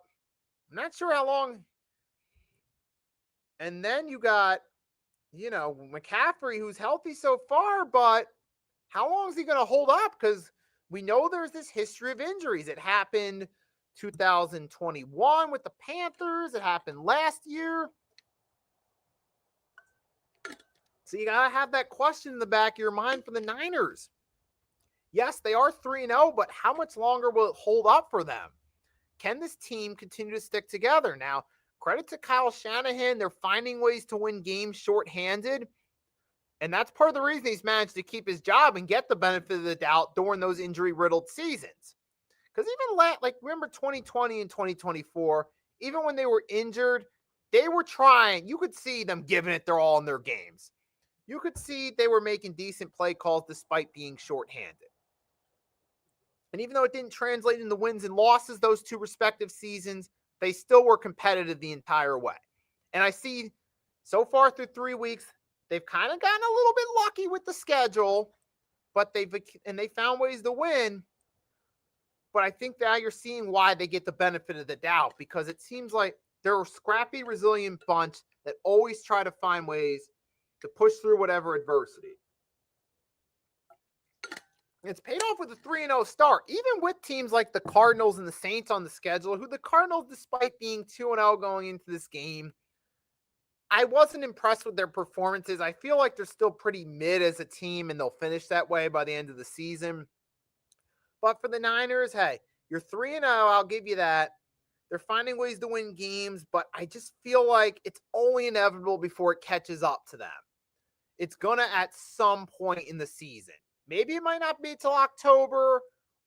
I'm not sure how long. And then you got, McCaffrey, who's healthy so far, but how long is he going to hold up? Because we know there's this history of injuries. It happened 2021 with the Panthers. It happened last year. So you got to have that question in the back of your mind for the Niners. Yes, they are 3-0, but how much longer will it hold up for them? Can this team continue to stick together? Now, credit to Kyle Shanahan. They're finding ways to win games shorthanded. And that's part of the reason he's managed to keep his job and get the benefit of the doubt during those injury-riddled seasons. Because even remember 2020 and 2024, even when they were injured, they were trying. You could see them giving it their all in their games. You could see they were making decent play calls despite being shorthanded. And even though it didn't translate into wins and losses those two respective seasons, they still were competitive the entire way. And I see so far through 3 weeks, they've kind of gotten a little bit lucky with the schedule, but they found ways to win. But I think now you're seeing why they get the benefit of the doubt, because it seems like they're a scrappy, resilient bunch that always try to find ways to push through whatever adversity. It's paid off with a 3-0 start, even with teams like the Cardinals and the Saints on the schedule, who the Cardinals, despite being 2-0 going into this game, I wasn't impressed with their performances. I feel like they're still pretty mid as a team, and they'll finish that way by the end of the season. But for the Niners, hey, you're 3-0. I'll give you that. They're finding ways to win games, but I just feel like it's only inevitable before it catches up to them. It's going to at some point in the season. Maybe it might not be till October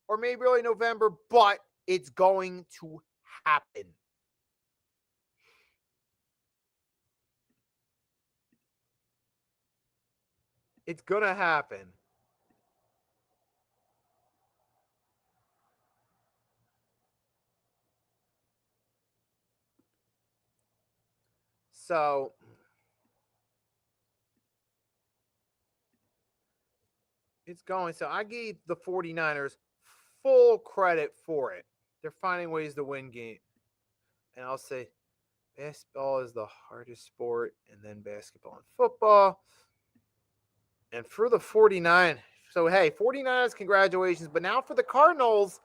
or maybe early November, but it's going to happen. It's going to happen. So it's going. So I gave the 49ers full credit for it. They're finding ways to win games. And I'll say basketball is the hardest sport, and then basketball and football. And for the 49ers, so hey, 49ers, congratulations. But now for the Cardinals,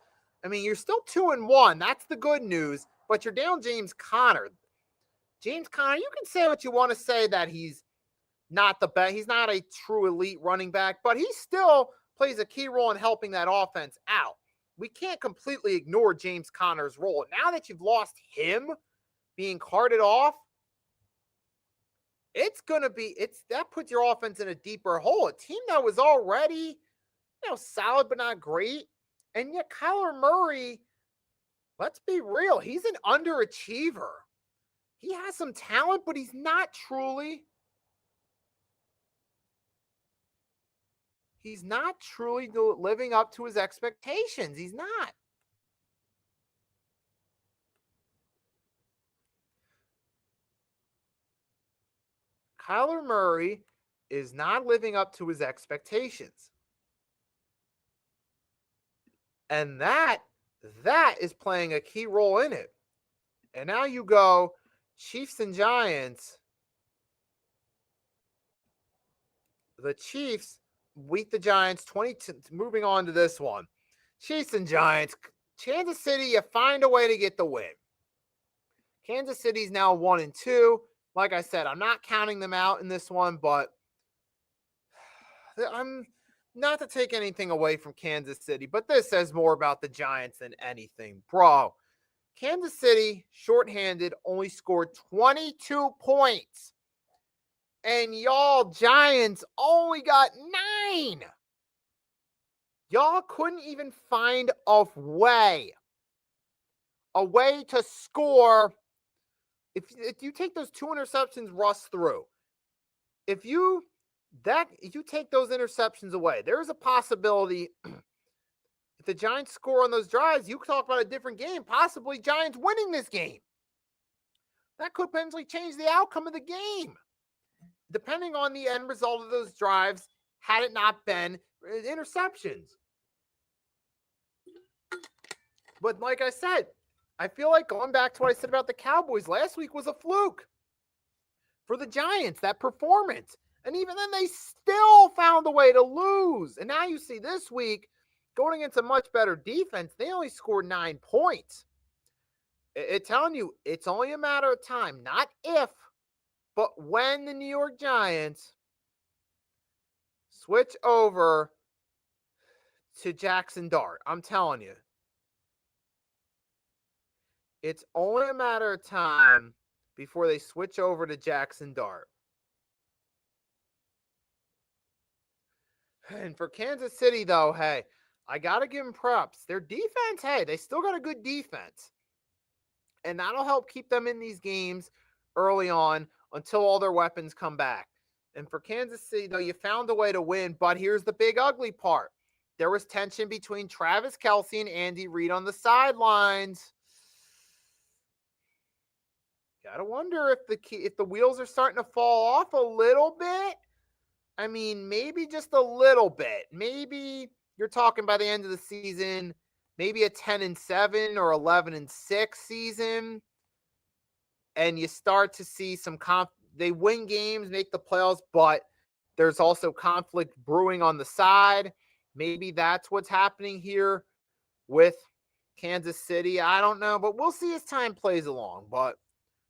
I mean, you're still 2-1. That's the good news. But you're down James Conner. James Conner, you can say what you want to say that he's not the best. He's not a true elite running back, but he still plays a key role in helping that offense out. We can't completely ignore James Conner's role. Now that you've lost him being carted off, that puts your offense in a deeper hole. A team that was already, solid but not great. And yet Kyler Murray, let's be real, he's an underachiever. He has some talent, but he's not truly living up to his expectations. He's not. Kyler Murray is not living up to his expectations. And that is playing a key role in it. And now you go Chiefs and Giants. The Chiefs beat the Giants 22. Moving on to this one. Chiefs and Giants. Kansas City, you find a way to get the win. Kansas City's now 1-2. Like I said, I'm not counting them out in this one, but I'm not to take anything away from Kansas City, but this says more about the Giants than anything. Bro, Kansas City, shorthanded, only scored 22 points. And y'all Giants only got 9. Y'all couldn't even find a way to score. If you take those 2 interceptions Russ threw, if you take those interceptions away, there's a possibility if the Giants score on those drives, you could talk about a different game, possibly Giants winning this game. That could potentially change the outcome of the game, depending on the end result of those drives, had it not been interceptions. But like I said, I feel like going back to what I said about the Cowboys last week was a fluke for the Giants, that performance. And even then, they still found a way to lose. And now you see this week, going against a much better defense, they only scored 9 points. It's telling you, it's only a matter of time, not if, but when the New York Giants switch over to Jackson Dart. I'm telling you, it's only a matter of time before they switch over to Jackson Dart. And for Kansas City, though, hey, I got to give them props. Their defense, hey, they still got a good defense. And that'll help keep them in these games early on until all their weapons come back. And for Kansas City, though, you found a way to win. But here's the big ugly part. There was tension between Travis Kelce and Andy Reid on the sidelines. Gotta wonder if the wheels are starting to fall off a little bit. I mean, maybe just a little bit. Maybe you're talking by the end of the season, maybe a 10-7 or 11-6 season, and you start to see some they win games, make the playoffs, but there's also conflict brewing on the side. Maybe that's what's happening here with Kansas City. I don't know, but we'll see as time plays along. But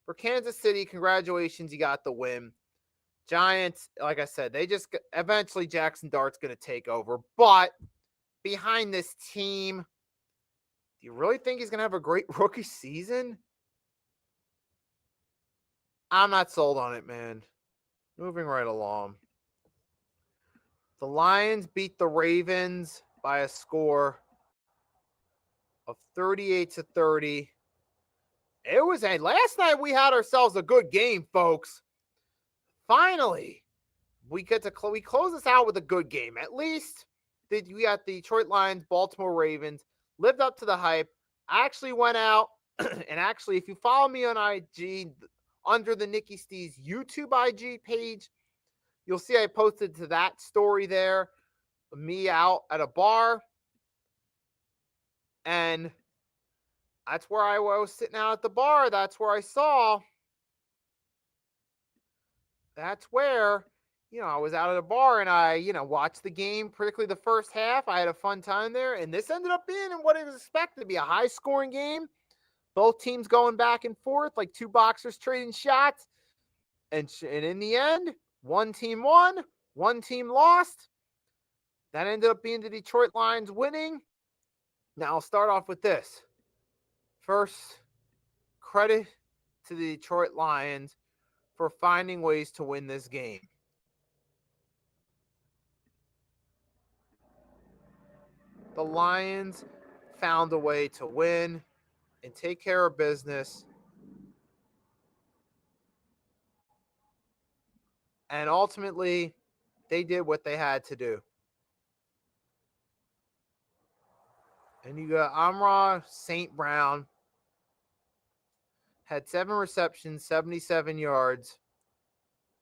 for Kansas City, congratulations, you got the win. Giants, like I said, eventually Jackson Dart's going to take over. But behind this team, do you really think he's going to have a great rookie season? I'm not sold on it, man. Moving right along. The Lions beat the Ravens by a score of 38-30. Last night we had ourselves a good game, folks. Finally, we close this out with a good game. At least we got the Detroit Lions, Baltimore Ravens, lived up to the hype. I actually went out and actually, if you follow me on IG under the Nikki Stees YouTube IG page, you'll see I posted to that story there, me out at a bar. And that's where I was sitting out at the bar. That's where I saw. That's where, I was out at a bar and I, watched the game, particularly the first half. I had a fun time there. And this ended up being what it was expected to be, a high-scoring game. Both teams going back and forth like two boxers trading shots. And in the end, one team won, one team lost. That ended up being the Detroit Lions winning. Now, I'll start off with this. First, credit to the Detroit Lions for finding ways to win this game. The Lions found a way to win and take care of business. And ultimately, they did what they had to do. And you got Amon-Ra St. Brown, had 7 receptions, 77 yards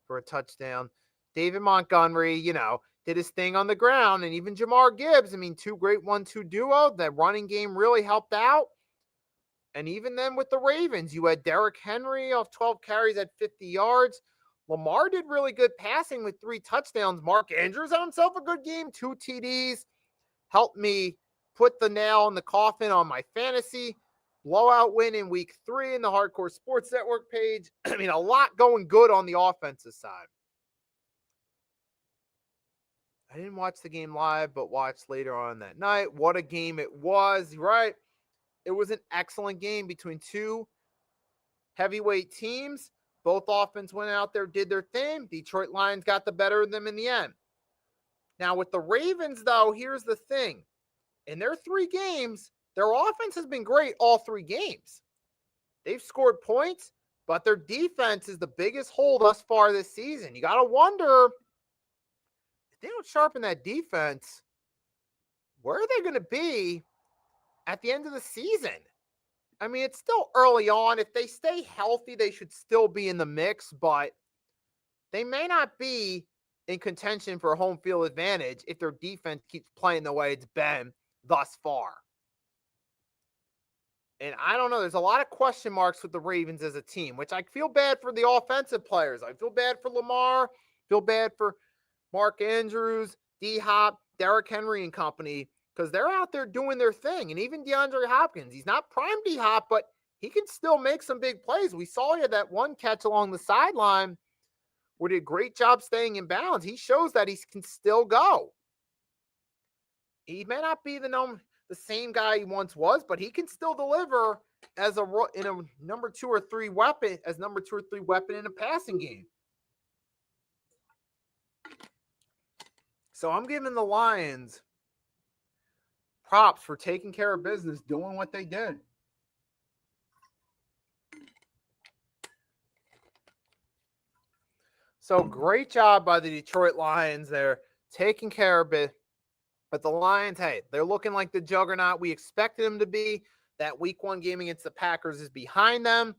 for a touchdown. David Montgomery, did his thing on the ground. And even Jamar Gibbs, two great 1-2 duo. That running game really helped out. And even then with the Ravens, you had Derrick Henry off 12 carries at 50 yards. Lamar did really good passing with 3 touchdowns. Mark Andrews had himself a good game, 2 TDs. Helped me put the nail in the coffin on my fantasy blowout win in week 3 in the Hardcore Sports Network page. A lot going good on the offensive side. I didn't watch the game live, but watched later on that night. What a game it was, right? It was an excellent game between two heavyweight teams. Both offense went out there, did their thing. Detroit Lions got the better of them in the end. Now, with the Ravens, though, here's the thing. In their 3 games, their offense has been great all 3 games. They've scored points, but their defense is the biggest hole thus far this season. You got to wonder, if they don't sharpen that defense, where are they going to be at the end of the season? I mean, it's still early on. If they stay healthy, they should still be in the mix, but they may not be in contention for a home field advantage if their defense keeps playing the way it's been thus far. And I don't know. There's a lot of question marks with the Ravens as a team, which I feel bad for the offensive players. I feel bad for Lamar, feel bad for Mark Andrews, D-Hop, Derrick Henry and company, because they're out there doing their thing. And even DeAndre Hopkins, he's not prime D-Hop, but he can still make some big plays. We saw you that one catch along the sideline where he did a great job staying in bounds. He shows that he can still go. He may not be the same guy he once was, but he can still deliver as in a number 2 or 3 weapon in a passing game. So I'm giving the Lions props for taking care of business, doing what they did. So great job by the Detroit Lions there, taking care of it. But the Lions, hey, they're looking like the juggernaut we expected them to be. That week 1 game against the Packers is behind them.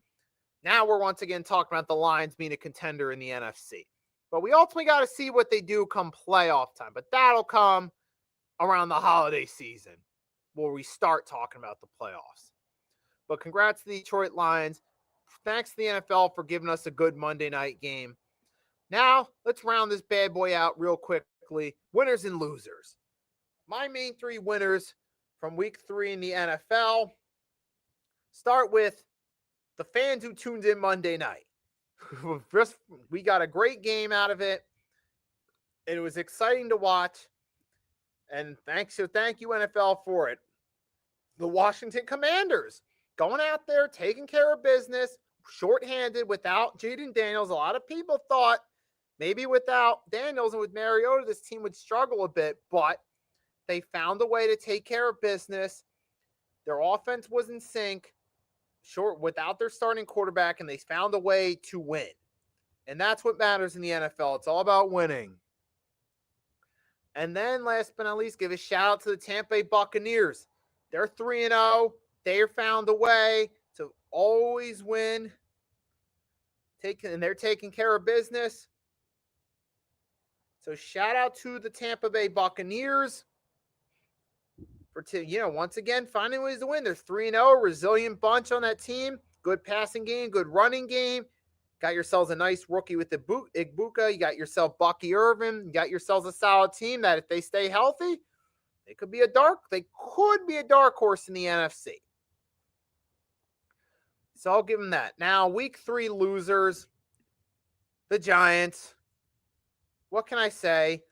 Now we're once again talking about the Lions being a contender in the NFC. But we ultimately got to see what they do come playoff time. But that'll come around the holiday season where we start talking about the playoffs. But congrats to the Detroit Lions. Thanks to the NFL for giving us a good Monday night game. Now, let's round this bad boy out real quickly. Winners and losers. My main 3 winners from week 3 in the NFL start with the fans who tuned in Monday night. We got a great game out of it. It was exciting to watch. And thank you, NFL, for it. The Washington Commanders going out there, taking care of business, shorthanded without Jaden Daniels. A lot of people thought maybe without Daniels and with Mariota, this team would struggle a bit, but they found a way to take care of business. Their offense was in sync, without their starting quarterback, and they found a way to win. And that's what matters in the NFL. It's all about winning. And then, last but not least, give a shout out to the Tampa Bay Buccaneers. They're 3-0. They found a way to always win. And they're taking care of business. So shout out to the Tampa Bay Buccaneers for once again finding ways to win. They're 3-0, resilient bunch on that team. Good passing game, good running game. Got yourselves a nice rookie with the Igbuka. You got yourself Bucky Irvin. You got yourselves a solid team that if they stay healthy, they could be a dark horse in the NFC. So I'll give them that. Now, week 3 losers, the Giants. What can I say?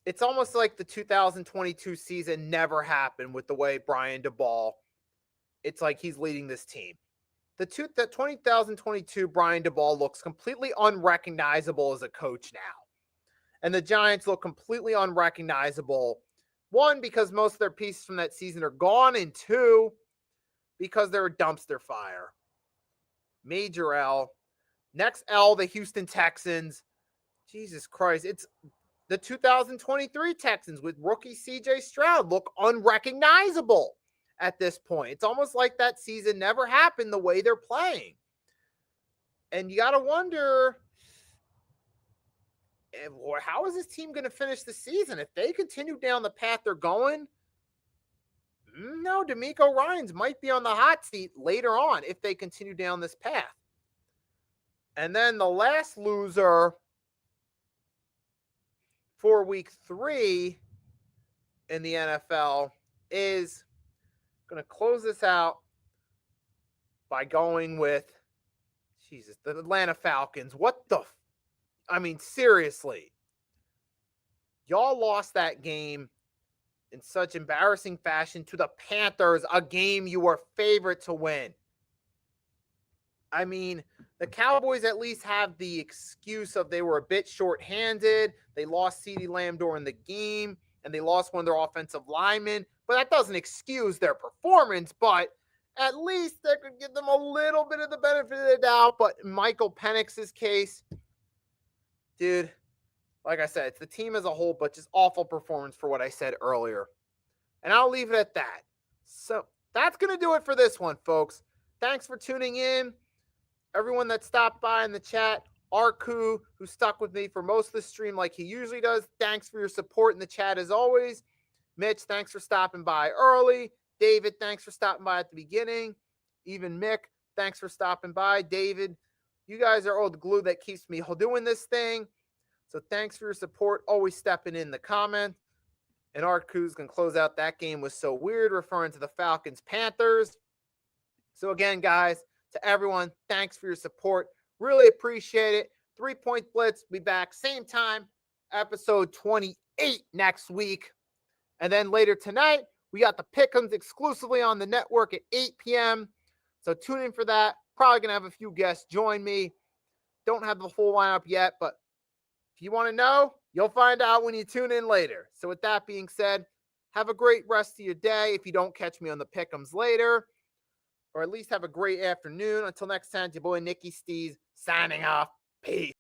It's almost like the 2022 season never happened with the way Brian DeBall. It's like he's leading this team. The 2022 Brian DeBall looks completely unrecognizable as a coach now. And the Giants look completely unrecognizable. 1, because most of their pieces from that season are gone. And 2, because they're a dumpster fire. Major L. Next L, the Houston Texans. Jesus Christ. It's the 2023 Texans with rookie CJ Stroud look unrecognizable at this point. It's almost like that season never happened the way they're playing. And you got to wonder, how is this team going to finish the season? If they continue down the path they're going, no, DeMeco Ryans might be on the hot seat later on if they continue down this path. And then the last loser for week 3 in the NFL is going to close this out by going with, the Atlanta Falcons. Seriously. Y'all lost that game in such embarrassing fashion to the Panthers, a game you were favorite to win. The Cowboys at least have the excuse of they were a bit short-handed. They lost CeeDee Lamb during the game, and they lost one of their offensive linemen. But that doesn't excuse their performance, but at least that could give them a little bit of the benefit of the doubt. But in Michael Penix's case, dude, like I said, it's the team as a whole, but just awful performance for what I said earlier. And I'll leave it at that. So that's going to do it for this one, folks. Thanks for tuning in. Everyone that stopped by in the chat, Arku, who stuck with me for most of the stream like he usually does, thanks for your support in the chat as always. Mitch, thanks for stopping by early. David, thanks for stopping by at the beginning. Even Mick, thanks for stopping by. David, you guys are all the glue that keeps me doing this thing. So thanks for your support, always stepping in the comment. And Arku's going to close out that game was so weird, referring to the Falcons-Panthers. So again, guys, to everyone, thanks for your support. Really appreciate it. 3-Point Blitz, be back same time, episode 28 next week. And then later tonight, we got the Pick'ems exclusively on the network at 8 p.m. So tune in for that. Probably going to have a few guests join me. Don't have the full lineup yet, but if you want to know, you'll find out when you tune in later. So with that being said, have a great rest of your day if you don't catch me on the Pick'ems later. Or at least have a great afternoon. Until next time, your boy Nicky Stees signing off. Peace.